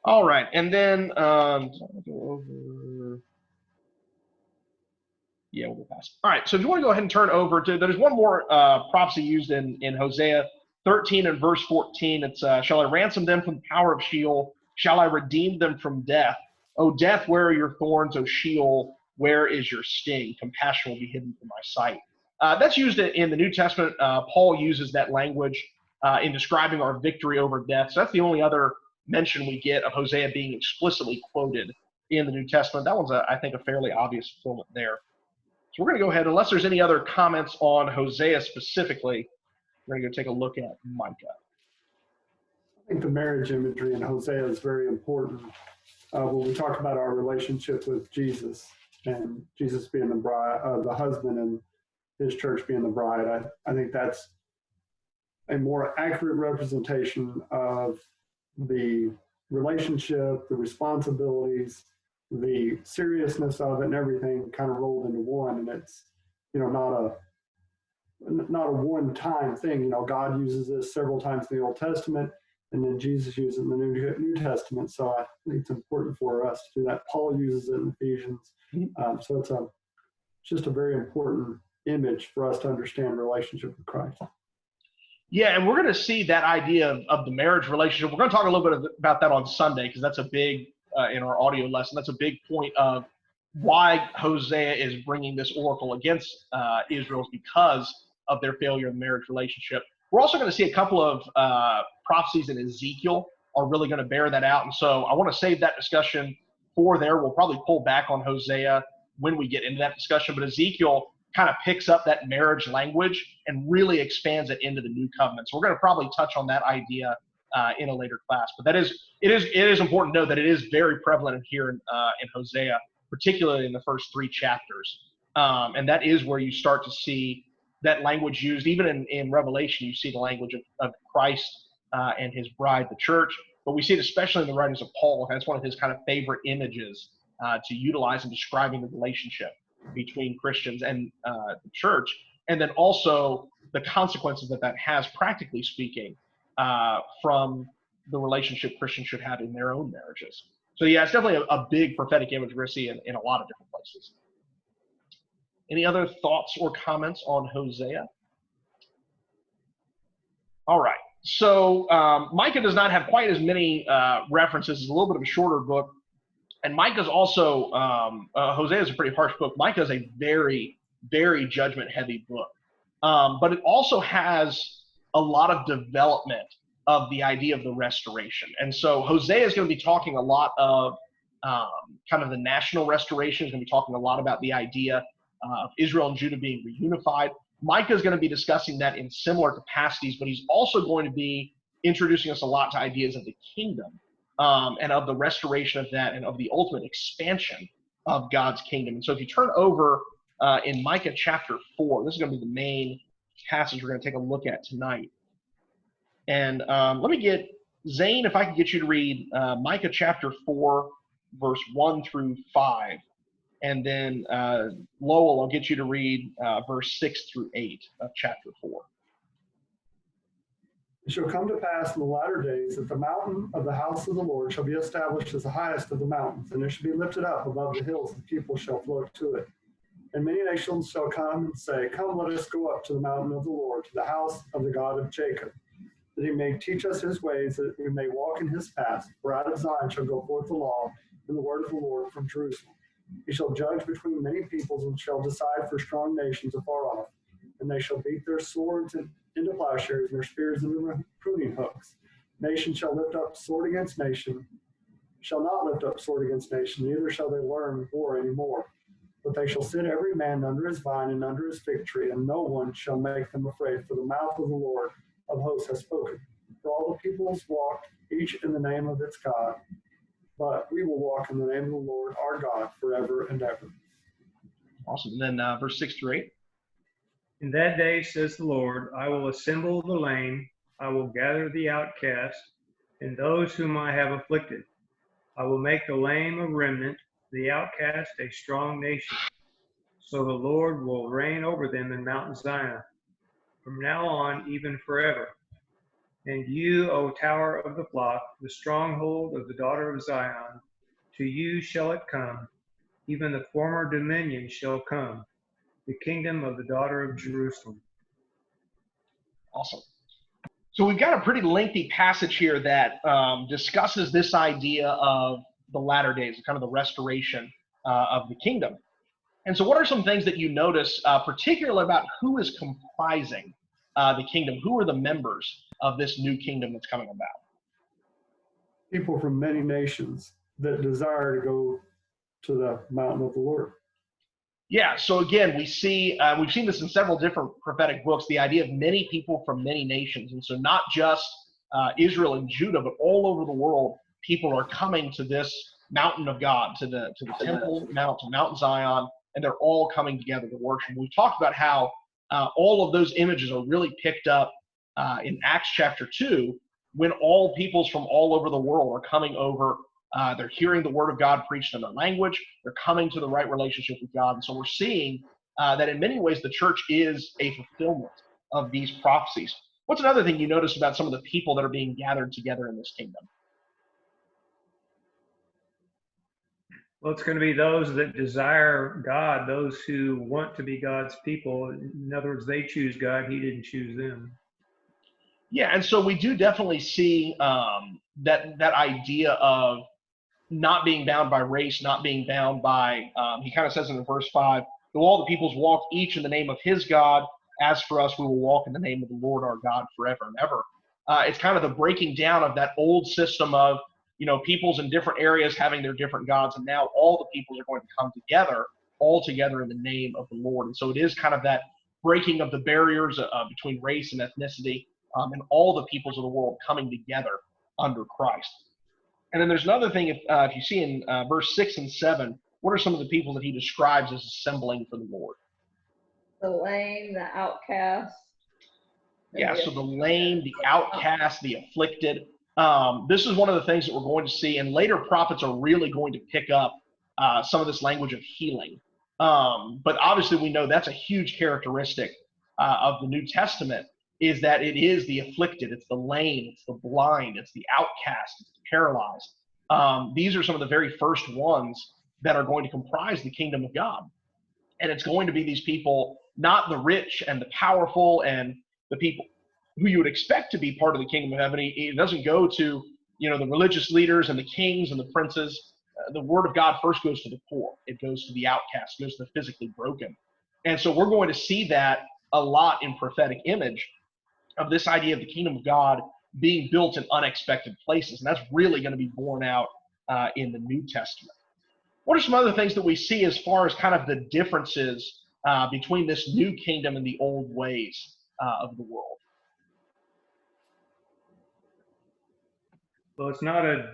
All right, and then we'll go past. All right, so if you want to go ahead and turn over to, there's one more prophecy used in Hosea 13 and verse 14. It's, shall I ransom them from the power of Sheol? Shall I redeem them from death? O death, where are your thorns? O Sheol, where is your sting? Compassion will be hidden from my sight. That's used in the New Testament. Paul uses that language in describing our victory over death. So that's the only other mention we get of Hosea being explicitly quoted in the New Testament. That one's, I think, a fairly obvious fulfillment there. So we're going to go ahead, unless there's any other comments on Hosea specifically, we're going to go take a look at Micah. I think the marriage imagery in Hosea is very important when we talk about our relationship with Jesus, and Jesus being the bride, the husband, and his church being the bride. I think that's a more accurate representation of the relationship, the responsibilities, the seriousness of it, and everything kind of rolled into one. And it's, not not a one-time thing. You know, God uses this several times in the Old Testament, and then Jesus uses it in the New Testament. So I think it's important for us to do that. Paul uses it in Ephesians. So it's just a very important image for us to understand relationship with Christ. Yeah, and we're going to see that idea of the marriage relationship. We're going to talk a little bit about that on Sunday, because that's a big, in our audio lesson, that's a big point of why Hosea is bringing this oracle against Israel, is because of their failure in the marriage relationship. We're also going to see a couple of prophecies in Ezekiel are really going to bear that out. And so I want to save that discussion for there. We'll probably pull back on Hosea when we get into that discussion. But Ezekiel kind of picks up that marriage language and really expands it into the new covenant. So we're going to probably touch on that idea in a later class. But it is important to know that it is very prevalent here in Hosea, particularly in the first 3 chapters. And that is where you start to see that language used. Even in Revelation, you see the language of Christ and his bride, the church. But we see it especially in the writings of Paul. That's one of his kind of favorite images to utilize in describing the relationship between Christians and the church. And then also the consequences that has, practically speaking, from the relationship Christians should have in their own marriages. So yeah, it's definitely a big prophetic image we're going to see in a lot of different places. Any other thoughts or comments on Hosea? All right. So Micah does not have quite as many references. It's a little bit of a shorter book. And Micah's also, Hosea is a pretty harsh book. Micah is a very, very judgment-heavy book. But it also has a lot of development of the idea of the restoration. And so Hosea is going to be talking a lot of kind of the national restoration. He's going to be talking a lot about the idea of Israel and Judah being reunified. Micah is going to be discussing that in similar capacities, but he's also going to be introducing us a lot to ideas of the kingdom and of the restoration of that and of the ultimate expansion of God's kingdom. And so if you turn over in Micah chapter 4, this is going to be the main passage we're going to take a look at tonight. And let me get, Zane, if I could get you to read Micah chapter 4, verse 1 through 5. And then Lowell, I'll get you to read verse 6 through 8 of chapter 4. It shall come to pass in the latter days that the mountain of the house of the Lord shall be established as the highest of the mountains, and it shall be lifted up above the hills, and people shall flow to it. And many nations shall come and say, Come, let us go up to the mountain of the Lord, to the house of the God of Jacob, that he may teach us his ways, that we may walk in his paths. For out of Zion shall go forth the law, and the word of the Lord from Jerusalem. He shall judge between many peoples, and shall decide for strong nations afar off. And they shall beat their swords into plowshares, and their spears into pruning hooks. Nation shall lift up sword against nation, shall not lift up sword against nation, neither shall they learn war any more. But they shall sit every man under his vine and under his fig tree, and no one shall make them afraid, for the mouth of the Lord of hosts has spoken. For all the peoples walked, each in the name of its God. But we will walk in the name of the Lord our God forever and ever. Awesome. And then verse 6 through 8. In that day, says the Lord, I will assemble the lame, I will gather the outcast, and those whom I have afflicted. I will make the lame a remnant, the outcast a strong nation. So the Lord will reign over them in Mount Zion, from now on, even forever. And you, O tower of the flock, the stronghold of the daughter of Zion, to you shall it come, even the former dominion shall come, the kingdom of the daughter of Jerusalem. Awesome. So we've got a pretty lengthy passage here that discusses this idea of the latter days, kind of the restoration of the kingdom. And so what are some things that you notice, particularly about who is comprising the kingdom? Who are the members of this new kingdom that's coming about? People from many nations that desire to go to the mountain of the Lord. Yeah, so again, we've seen this in several different prophetic books, the idea of many people from many nations. And so not just Israel and Judah, but all over the world, people are coming to this mountain of God, to the Temple Mount, to Mount Zion, and they're all coming together to worship. We've talked about how all of those images are really picked up in Acts chapter 2, when all peoples from all over the world are coming over. They're hearing the word of God preached in their language. They're coming to the right relationship with God. And so we're seeing that in many ways the church is a fulfillment of these prophecies. What's another thing you notice about some of the people that are being gathered together in this kingdom? Well, it's going to be those that desire God, those who want to be God's people. In other words, they choose God. He didn't choose them. Yeah, and so we do definitely see that idea of not being bound by race, not being bound by, he kind of says in verse 5, though all the peoples walk each in the name of his God, as for us, we will walk in the name of the Lord our God forever and ever. It's kind of the breaking down of that old system of, peoples in different areas having their different gods, and now all the peoples are going to come together, all together in the name of the Lord. And so it is kind of that breaking of the barriers between race and ethnicity, and all the peoples of the world coming together under Christ. And then there's another thing, if you see in verse 6 and 7, what are some of the people that he describes as assembling for the Lord? The lame, the outcast. Yeah, so the lame, the outcast, the afflicted. This is one of the things that we're going to see, and later prophets are really going to pick up some of this language of healing. But obviously we know that's a huge characteristic of the New Testament, is that it is the afflicted, it's the lame, it's the blind, it's the outcast, it's the paralyzed. These are some of the very first ones that are going to comprise the kingdom of God. And it's going to be these people, not the rich and the powerful and the people who you would expect to be part of the kingdom of heaven. It doesn't go to, the religious leaders and the kings and the princes. The word of God first goes to the poor. It goes to the outcast, goes to the physically broken. And so we're going to see that a lot in prophetic image of this idea of the kingdom of God being built in unexpected places. And that's really going to be borne out in the New Testament. What are some other things that we see as far as kind of the differences between this new kingdom and the old ways of the world? Well, it's not a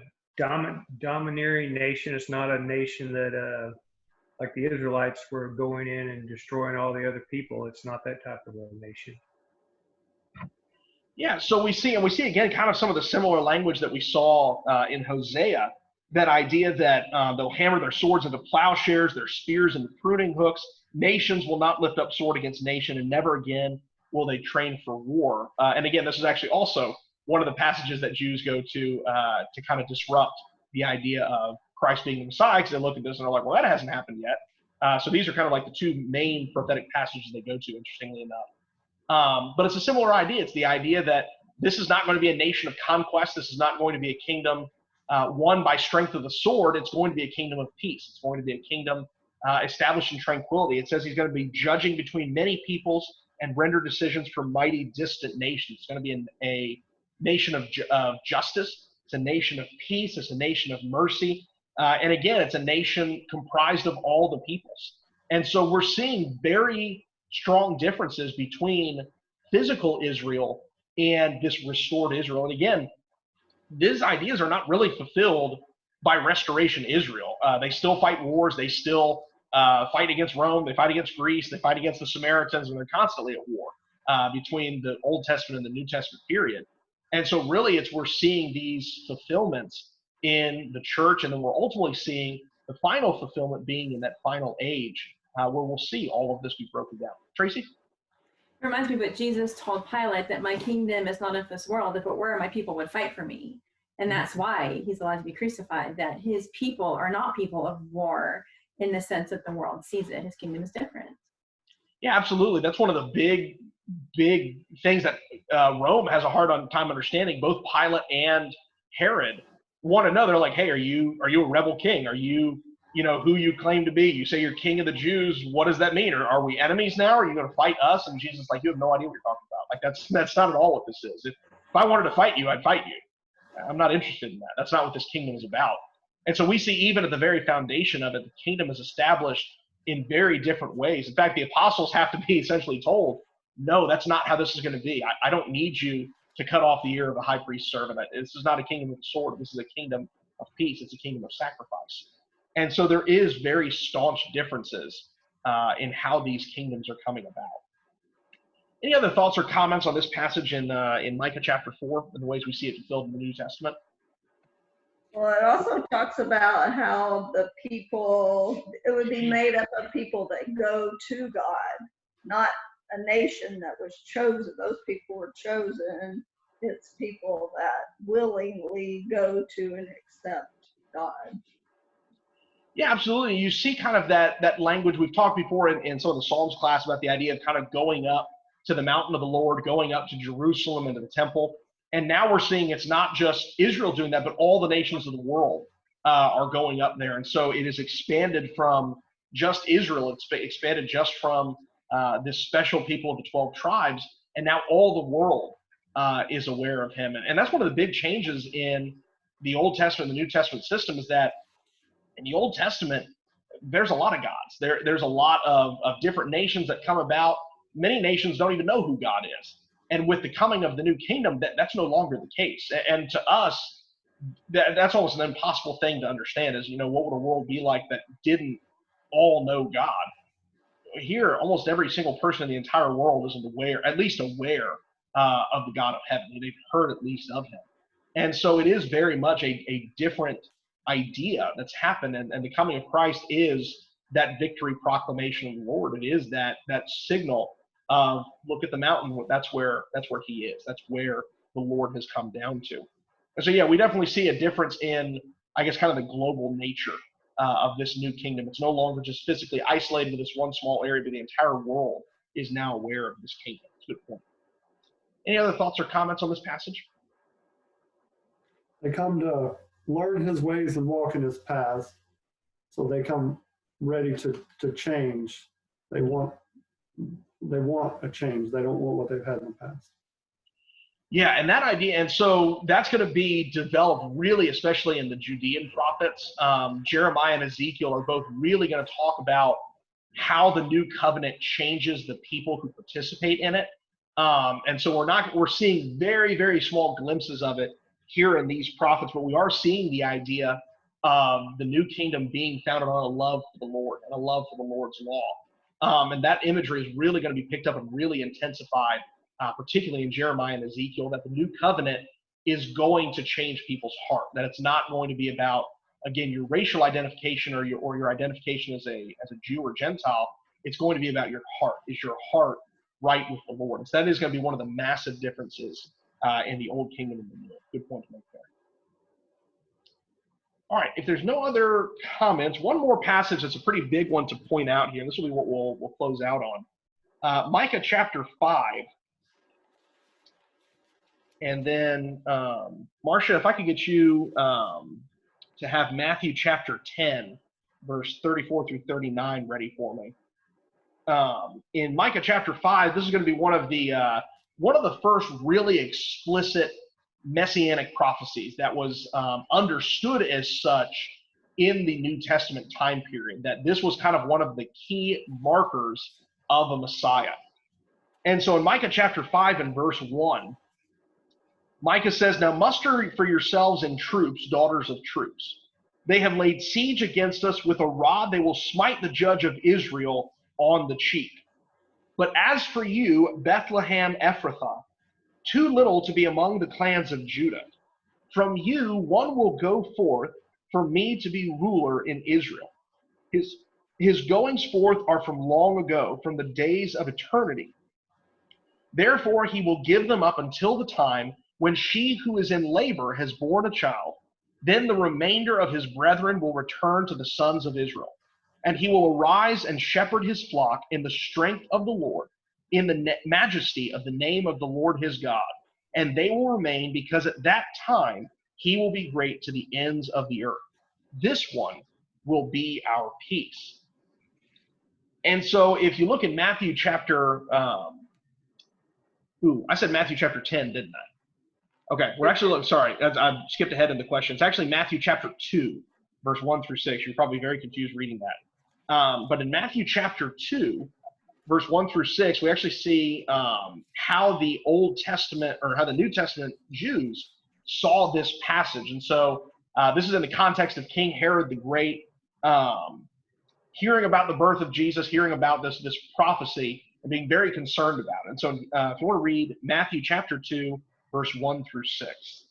domineering nation. It's not a nation that, like the Israelites, were going in and destroying all the other people. It's not that type of a nation. Yeah, so we see again kind of some of the similar language that we saw in Hosea, that idea that they'll hammer their swords into plowshares, their spears into pruning hooks. Nations will not lift up sword against nation, and never again will they train for war. And again, this is actually also one of the passages that Jews go to kind of disrupt the idea of Christ being the Messiah, because they look at this and they're like, well, that hasn't happened yet. So these are kind of like the two main prophetic passages they go to, interestingly enough. But it's a similar idea. It's the idea that this is not going to be a nation of conquest. This is not going to be a kingdom won by strength of the sword. It's going to be a kingdom of peace. It's going to be a kingdom established in tranquility. It says he's going to be judging between many peoples and render decisions for mighty distant nations. It's going to be a nation of justice. It's a nation of peace. It's a nation of mercy. And again, it's a nation comprised of all the peoples. And so we're seeing very strong differences between physical Israel and this restored Israel. And again, these ideas are not really fulfilled by restoration Israel. They still fight wars. They still fight against Rome. They fight against Greece. They fight against the Samaritans, and they're constantly at war between the Old Testament and the New Testament period. And so really we're seeing these fulfillments in the church, and then we're ultimately seeing the final fulfillment being in that final age where we'll see all of this be broken down. Tracy? It reminds me of what Jesus told Pilate, that my kingdom is not of this world. If it were, my people would fight for me. And that's why he's allowed to be crucified, that his people are not people of war in the sense that the world sees it. His kingdom is different. Yeah, absolutely. That's one of the big things that Rome has a hard time understanding. Both Pilate and Herod one another, like, hey, are you a rebel king? Are you who you claim to be? You say you're king of the Jews. What does that mean? Or are we enemies now? Are you going to fight us? And Jesus is like, you have no idea what you're talking about. Like, that's not at all what this is. If I wanted to fight you, I'd fight you. I'm not interested in that. That's not what this kingdom is about. And so we see even at the very foundation of it, the kingdom is established in very different ways. In fact, the apostles have to be essentially told, no, that's not how this is going to be. I don't need you to cut off the ear of a high priest's servant. This is not a kingdom of the sword. This is a kingdom of peace. It's a kingdom of sacrifice. And so there is very staunch differences in how these kingdoms are coming about. Any other thoughts or comments on this passage in Micah chapter 4 and the ways we see it fulfilled in the New Testament? Well, it also talks about how the people, it would be made up of people that go to God, not a nation that was chosen. Those people were chosen. It's people that willingly go to and accept God. Yeah, absolutely. You see kind of that language we've talked before in some of the Psalms class about the idea of kind of going up to the mountain of the Lord, going up to Jerusalem and to the temple. And now we're seeing it's not just Israel doing that, but all the nations of the world are going up there. And so it is expanded from just Israel. It's expanded just from this special people of the 12 tribes. And now all the world is aware of him. And that's one of the big changes in the Old Testament and the New Testament system is that in the Old Testament, there's a lot of gods. There's a lot of different nations that come about. Many nations don't even know who God is. And with the coming of the new kingdom, that's no longer the case. And to us, that's almost an impossible thing to understand is, what would a world be like that didn't all know God? Here, almost every single person in the entire world is at least aware of the God of heaven. They've heard at least of him. And so it is very much a different idea that's happened. And the coming of Christ is that victory proclamation of the Lord. It is that signal of, look at the mountain. That's where he is. That's where the Lord has come down to. And so, yeah, we definitely see a difference in, I guess, kind of the global nature of this new kingdom. It's no longer just physically isolated to this one small area, but the entire world is now aware of this kingdom. That's a good point. Any other thoughts or comments on this passage? They come to learn his ways and walk in his paths. So they come ready to change. They want a change. They don't want what they've had in the past. Yeah, and that idea, and so that's going to be developed really, especially in the Judean prophets. Jeremiah and Ezekiel are both really going to talk about how the new covenant changes the people who participate in it. And so we're seeing very, very small glimpses of it here in these prophets, but we are seeing the idea of the new kingdom being founded on a love for the Lord and a love for the Lord's law. And that imagery is really going to be picked up and really intensified, particularly in Jeremiah and Ezekiel, that the new covenant is going to change people's heart, that it's not going to be about, again, your racial identification or your identification as a Jew or Gentile. It's going to be about your heart. Is your heart right with the Lord? And so that is going to be one of the massive differences in the old kingdom and the new. Good point to make there. All right, if there's no other comments, one more passage that's a pretty big one to point out here, and this will be what we'll close out on. Micah chapter 5. And then, Marcia, if I could get you to have Matthew chapter 10, verse 34 through 39 ready for me. In Micah chapter 5, this is going to be one of the first really explicit Messianic prophecies that was understood as such in the New Testament time period, that this was kind of one of the key markers of a Messiah. And so in Micah chapter 5 and verse 1, Micah says, "Now muster for yourselves in troops, daughters of troops. They have laid siege against us. With a rod they will smite the judge of Israel on the cheek. But as for you, Bethlehem Ephrathah, too little to be among the clans of Judah. From you one will go forth for me to be ruler in Israel. His goings forth are from long ago, from the days of eternity. Therefore he will give them up until the time when she who is in labor has borne a child. Then the remainder of his brethren will return to the sons of Israel. And he will arise and shepherd his flock in the strength of the Lord, in the majesty of the name of the Lord his God. And they will remain, because at that time he will be great to the ends of the earth. This one will be our peace." And so if you look in Matthew chapter, I said Matthew chapter 10, didn't I? Okay, we're actually, sorry, I skipped ahead in the question. It's actually Matthew chapter 2, verse 1 through 6. You're probably very confused reading that. But in Matthew chapter 2, verse 1 through 6, we actually see how the Old Testament, or how the New Testament Jews saw this passage. And so this is in the context of King Herod the Great, hearing about the birth of Jesus, hearing about this prophecy, and being very concerned about it. And so if you want to read Matthew chapter 2, verse 1 through 6.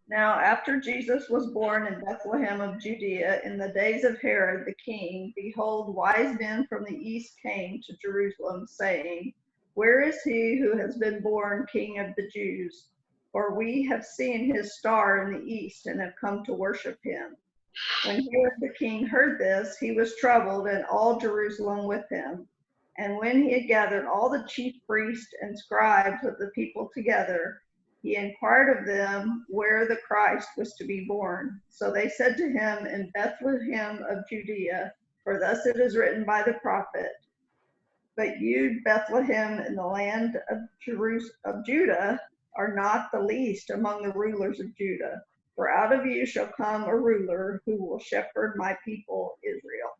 Now, after Jesus was born in Bethlehem of Judea in the days of Herod the king, behold, wise men from the east came to Jerusalem, saying, Where is he who has been born King of the Jews? For we have seen his star in the east and have come to worship him. When Herod the king heard this, he was troubled, and all Jerusalem with him. And when he had gathered all the chief priests and scribes of the people together, he inquired of them where the Christ was to be born. So they said to him, In Bethlehem of Judea, for thus it is written by the prophet, But you, Bethlehem, in the land of Judah, are not the least among the rulers of Judah. For out of you shall come a ruler who will shepherd my people Israel.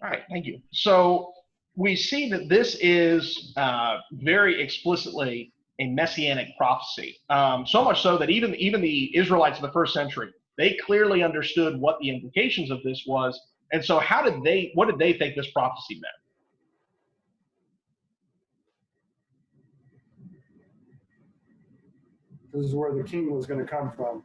All right, thank you. So we see that this is very explicitly a messianic prophecy. So much so that even the Israelites of the first century, they clearly understood what the implications of this was. And so what did they think this prophecy meant? This is where the king was going to come from.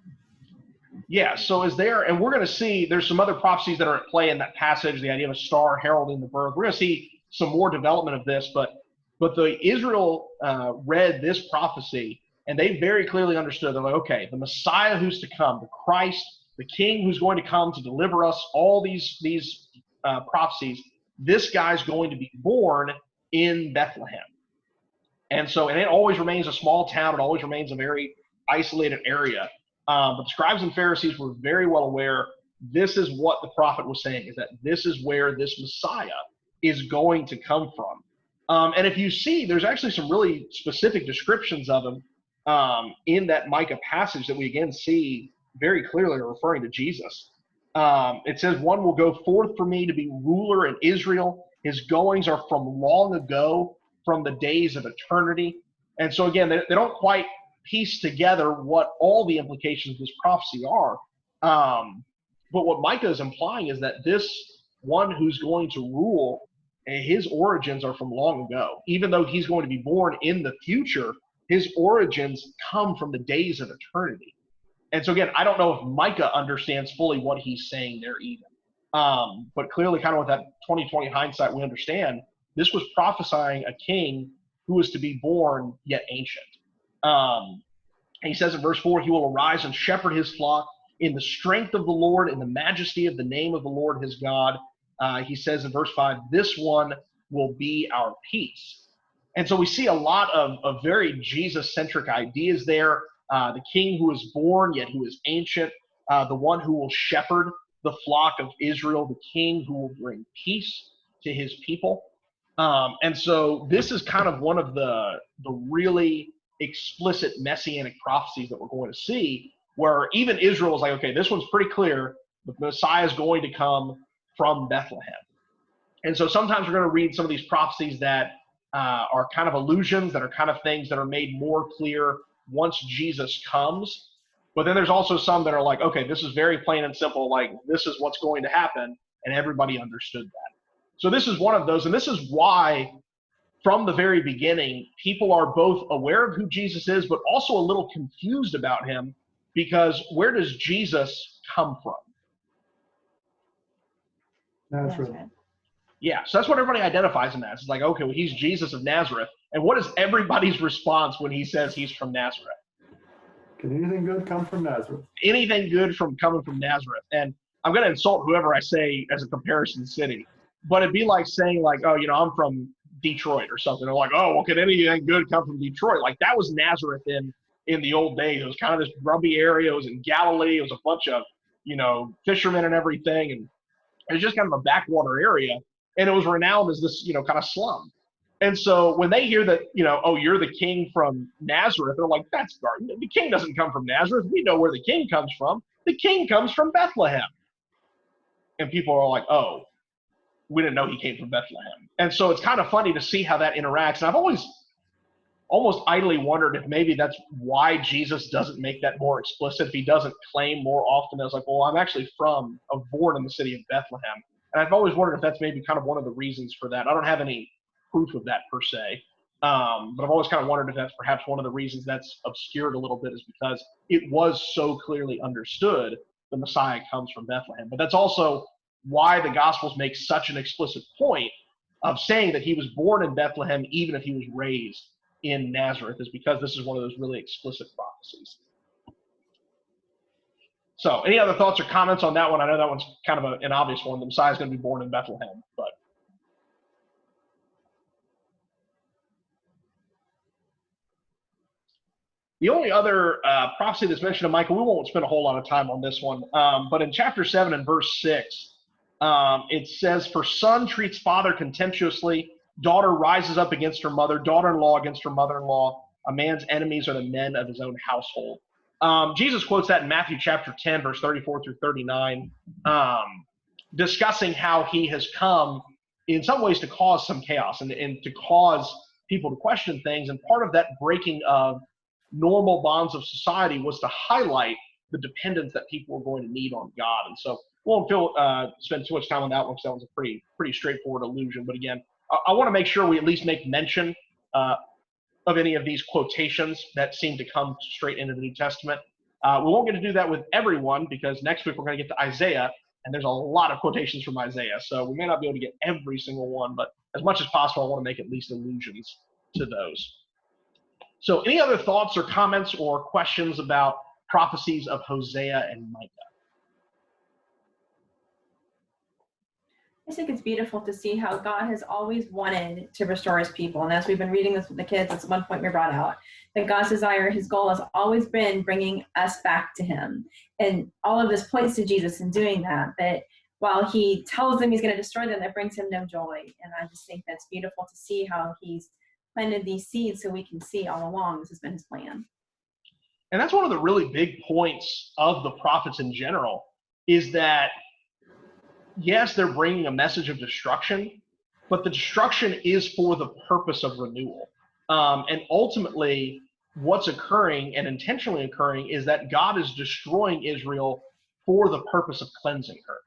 Yeah, so and we're going to see there's some other prophecies that are at play in that passage, the idea of a star heralding the birth. We're going to see some more development of this, but the Israel read this prophecy, and they very clearly understood. They're like, okay, the Messiah who's to come, the Christ, the King who's going to come to deliver us, all these prophecies, this guy's going to be born in Bethlehem. And it always remains a small town. It always remains a very isolated area. But the scribes and Pharisees were very well aware this is what the prophet was saying, is that this is where this Messiah is going to come from. And if you see, there's actually some really specific descriptions of him in that Micah passage that we again see very clearly referring to Jesus. It says, One will go forth for me to be ruler in Israel. His goings are from long ago, from the days of eternity. And so again, they don't quite piece together what all the implications of this prophecy are. But what Micah is implying is that this one who's going to rule, his origins are from long ago. Even though he's going to be born in the future, his origins come from the days of eternity. And so again, I don't know if Micah understands fully what he's saying there either. But clearly, kind of with that 2020 hindsight, we understand this was prophesying a king who was to be born yet ancient. And he says in verse 4, He will arise and shepherd his flock in the strength of the Lord, in the majesty of the name of the Lord his God. He says in verse 5, This one will be our peace. And so we see a lot of very Jesus-centric ideas there. The king who is born yet who is ancient, the one who will shepherd the flock of Israel, the king who will bring peace to his people. And so this is kind of one of the really explicit messianic prophecies that we're going to see, where even Israel is like, okay, this one's pretty clear. The Messiah is going to come from Bethlehem. And so sometimes we're going to read some of these prophecies that are kind of allusions, that are kind of things that are made more clear once Jesus comes. But then there's also some that are like, okay, this is very plain and simple, like this is what's going to happen, and everybody understood that. So this is one of those, and this is why from the very beginning, people are both aware of who Jesus is, but also a little confused about him, because where does Jesus come from? Nazareth. Yeah, so that's what everybody identifies him as. It's like, okay, well, he's Jesus of Nazareth. And what is everybody's response when he says he's from Nazareth? Can anything good come from Nazareth? Anything good coming from Nazareth. And I'm going to insult whoever I say as a comparison city. But it'd be like saying, like, oh, I'm from Detroit or something. They're like, oh, well, can anything good come from Detroit? Like, that was Nazareth in the old days. It was kind of this grubby area. It was in Galilee. It was a bunch of, fishermen and everything. And it was just kind of a backwater area. And it was renowned as this, kind of slum. And so when they hear that, oh, you're the king from Nazareth, they're like, that's garbage. The king doesn't come from Nazareth. We know where the king comes from. The king comes from Bethlehem. And people are like, oh, we didn't know he came from Bethlehem. And so it's kind of funny to see how that interacts. And I've always almost idly wondered if maybe that's why Jesus doesn't make that more explicit, if he doesn't claim more often as like, well, I'm actually born in the city of Bethlehem. And I've always wondered if that's maybe kind of one of the reasons for that. I don't have any proof of that per se. But I've always kind of wondered if that's perhaps one of the reasons that's obscured a little bit, is because it was so clearly understood the Messiah comes from Bethlehem. But that's also why the Gospels make such an explicit point of saying that he was born in Bethlehem, even if he was raised in Nazareth, is because this is one of those really explicit prophecies. So any other thoughts or comments on that one? I know that one's kind of an obvious one. The Messiah is going to be born in Bethlehem, but the only other prophecy that's mentioned in Micah, we won't spend a whole lot of time on this one, but in chapter 7 and verse 6, it says, "For son treats father contemptuously, daughter rises up against her mother, daughter-in-law against her mother-in-law. A man's enemies are the men of his own household." Jesus quotes that in Matthew chapter 10, verse 34 through 39, discussing how he has come in some ways to cause some chaos and to cause people to question things. And part of that breaking of normal bonds of society was to highlight the dependence that people were going to need on God. And so we won't spend too much time on that one, because that one's a pretty straightforward allusion. But again, I want to make sure we at least make mention of any of these quotations that seem to come straight into the New Testament. We won't get to do that with everyone, because next week we're going to get to Isaiah, and there's a lot of quotations from Isaiah. So we may not be able to get every single one, but as much as possible, I want to make at least allusions to those. So any other thoughts or comments or questions about prophecies of Hosea and Micah? I think it's beautiful to see how God has always wanted to restore his people. And as we've been reading this with the kids, it's one point we brought out, that God's desire, his goal has always been bringing us back to him. And all of this points to Jesus in doing that, that while he tells them he's going to destroy them, that brings him no joy. And I just think that's beautiful to see how he's planted these seeds so we can see all along this has been his plan. And that's one of the really big points of the prophets in general, is that yes, they're bringing a message of destruction, but the destruction is for the purpose of renewal. And ultimately, what's occurring and intentionally occurring is that God is destroying Israel for the purpose of cleansing her,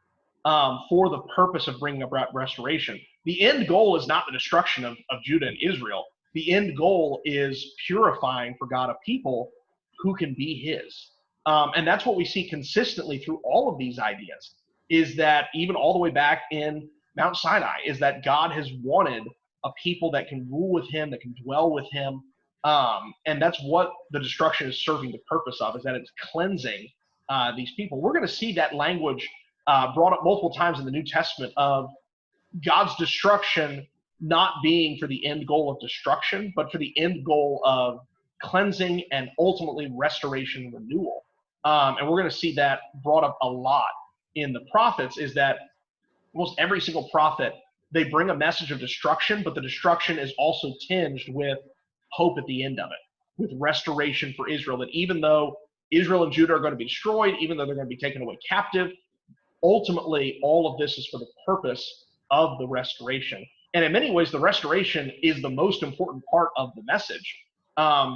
for the purpose of bringing about restoration. The end goal is not the destruction of Judah and Israel. The end goal is purifying for God a people who can be his. And that's what we see consistently through all of these ideas, is that even all the way back in Mount Sinai, is that God has wanted a people that can rule with him, that can dwell with him. And that's what the destruction is serving the purpose of, is that it's cleansing these people. We're going to see that language brought up multiple times in the New Testament of God's destruction not being for the end goal of destruction, but for the end goal of cleansing and ultimately restoration and renewal. And we're going to see that brought up a lot in the prophets, is that almost every single prophet, they bring a message of destruction, but the destruction is also tinged with hope at the end of it, with restoration for Israel, that even though Israel and Judah are going to be destroyed, even though they're going to be taken away captive, ultimately all of this is for the purpose of the restoration. And in many ways, the restoration is the most important part of the message,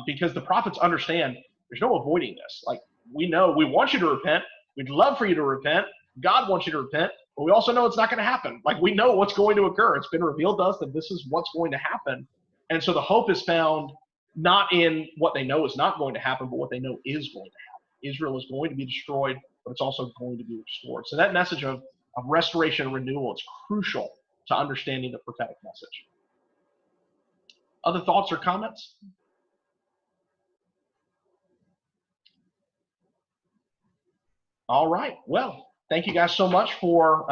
because the prophets understand there's no avoiding this. Like, we know we want you to repent. We'd love for you to repent. God wants you to repent, but we also know it's not going to happen. Like, we know what's going to occur. It's been revealed to us that this is what's going to happen. And so the hope is found not in what they know is not going to happen, but what they know is going to happen. Israel is going to be destroyed, but it's also going to be restored. So that message of restoration and renewal is crucial to understanding the prophetic message. Other thoughts or comments? All right. Well, thank you guys so much for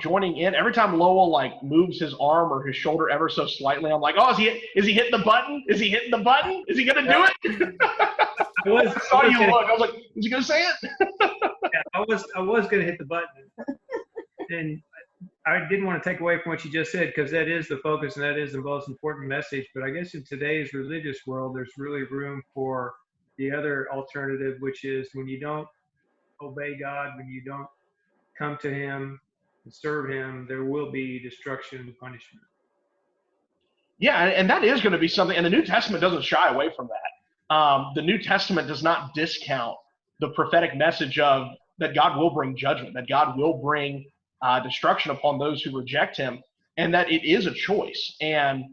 joining in. Every time Lowell like moves his arm or his shoulder ever so slightly, I'm like, oh, is he hitting the button? Is he hitting the button? Is he gonna do it? I saw you look. I was like, is he gonna say it? Yeah, I was gonna hit the button, and I didn't want to take away from what you just said, because that is the focus and that is the most important message. But I guess in today's religious world, there's really room for the other alternative, which is when you don't obey God, when you don't come to him and serve him, there will be destruction and punishment. Yeah, and that is going to be something, and the New Testament doesn't shy away from that. The New Testament does not discount the prophetic message of that God will bring judgment, that God will bring destruction upon those who reject him, and that it is a choice. And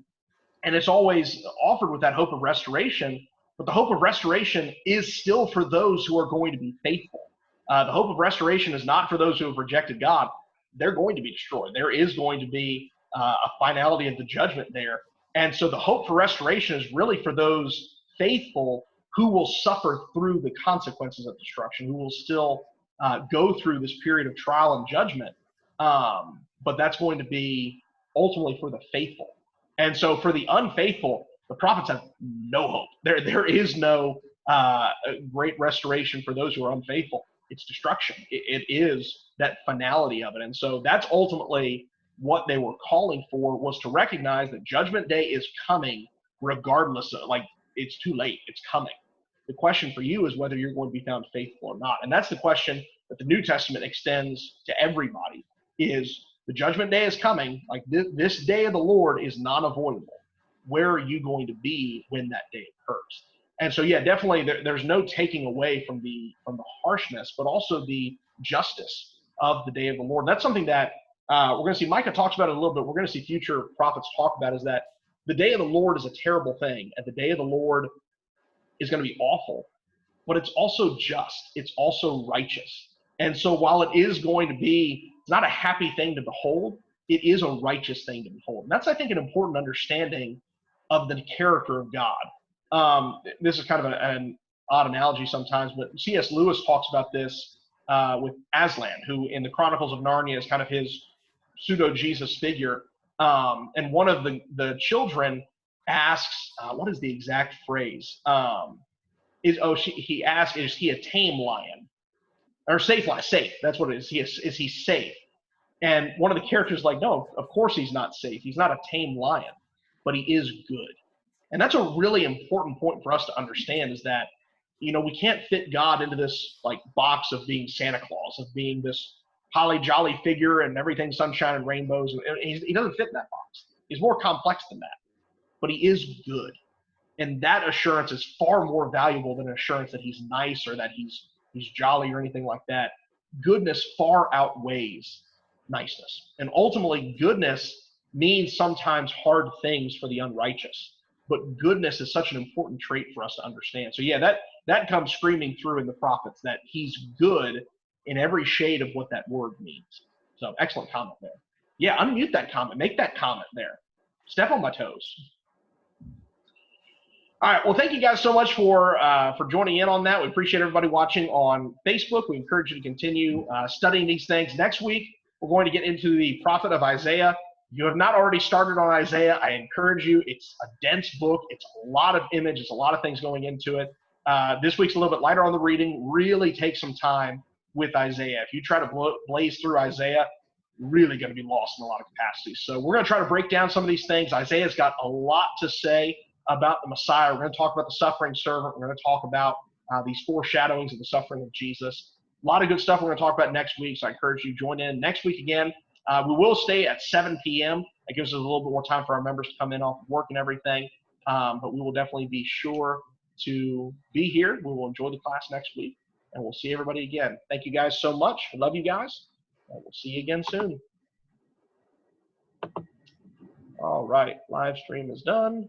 And it's always offered with that hope of restoration. But the hope of restoration is still for those who are going to be faithful. The hope of restoration is not for those who have rejected God. They're going to be destroyed. There is going to be a finality of the judgment there. And so the hope for restoration is really for those faithful who will suffer through the consequences of destruction, who will still go through this period of trial and judgment. But that's going to be ultimately for the faithful. And so for the unfaithful, the prophets have no hope. There is no great restoration for those who are unfaithful. It's destruction. It is that finality of it. And so that's ultimately what they were calling for, was to recognize that Judgment Day is coming regardless of, like, it's too late. It's coming. The question for you is whether you're going to be found faithful or not. And that's the question that the New Testament extends to everybody, is the Judgment Day is coming. Like, this day of the Lord is not avoidable. Where are you going to be when that day occurs? And so, yeah, definitely there's no taking away from the harshness, but also the justice of the day of the Lord. And that's something that we're going to see. Micah talks about it a little bit. We're going to see future prophets talk about, is that the day of the Lord is a terrible thing. And the day of the Lord is going to be awful, but it's also just. It's also righteous. And so while it is going to be, it's not a happy thing to behold, it is a righteous thing to behold. And that's, I think, an important understanding of the character of God. This is kind of an odd analogy sometimes, but C.S. Lewis talks about this with Aslan, who in the Chronicles of Narnia is kind of his pseudo-Jesus figure. And one of the children asks, what is the exact phrase? He asks, is he a tame lion? Or safe lion, safe, that's what it is. Is he safe? And one of the characters is like, no, of course he's not safe. He's not a tame lion, but he is good. And that's a really important point for us to understand, is that, you know, we can't fit God into this like box of being Santa Claus, of being this holly jolly figure and everything sunshine and rainbows. He doesn't fit in that box. He's more complex than that, but he is good. And that assurance is far more valuable than an assurance that he's nice or that he's jolly or anything like that. Goodness far outweighs niceness. And ultimately, goodness means sometimes hard things for the unrighteous. But goodness is such an important trait for us to understand. So yeah, that comes screaming through in the prophets, that he's good in every shade of what that word means. So excellent comment there. Yeah, unmute that comment. Make that comment there. Step on my toes. All right. Well, thank you guys so much for joining in on that. We appreciate everybody watching on Facebook. We encourage you to continue studying these things. Next week, we're going to get into the prophet of Isaiah. If you have not already started on Isaiah, I encourage you. It's a dense book. It's a lot of image. It's a lot of things going into it. This week's a little bit lighter on the reading. Really take some time with Isaiah. If you try to blaze through Isaiah, really going to be lost in a lot of capacities. So we're going to try to break down some of these things. Isaiah's got a lot to say about the Messiah. We're going to talk about the suffering servant. We're going to talk about these foreshadowings of the suffering of Jesus. A lot of good stuff we're going to talk about next week, so I encourage you to join in next week again. We will stay at 7 p.m. That gives us a little bit more time for our members to come in off work and everything. But we will definitely be sure to be here. We will enjoy the class next week, and we'll see everybody again. Thank you guys so much. I love you guys, and we'll see you again soon. All right, live stream is done.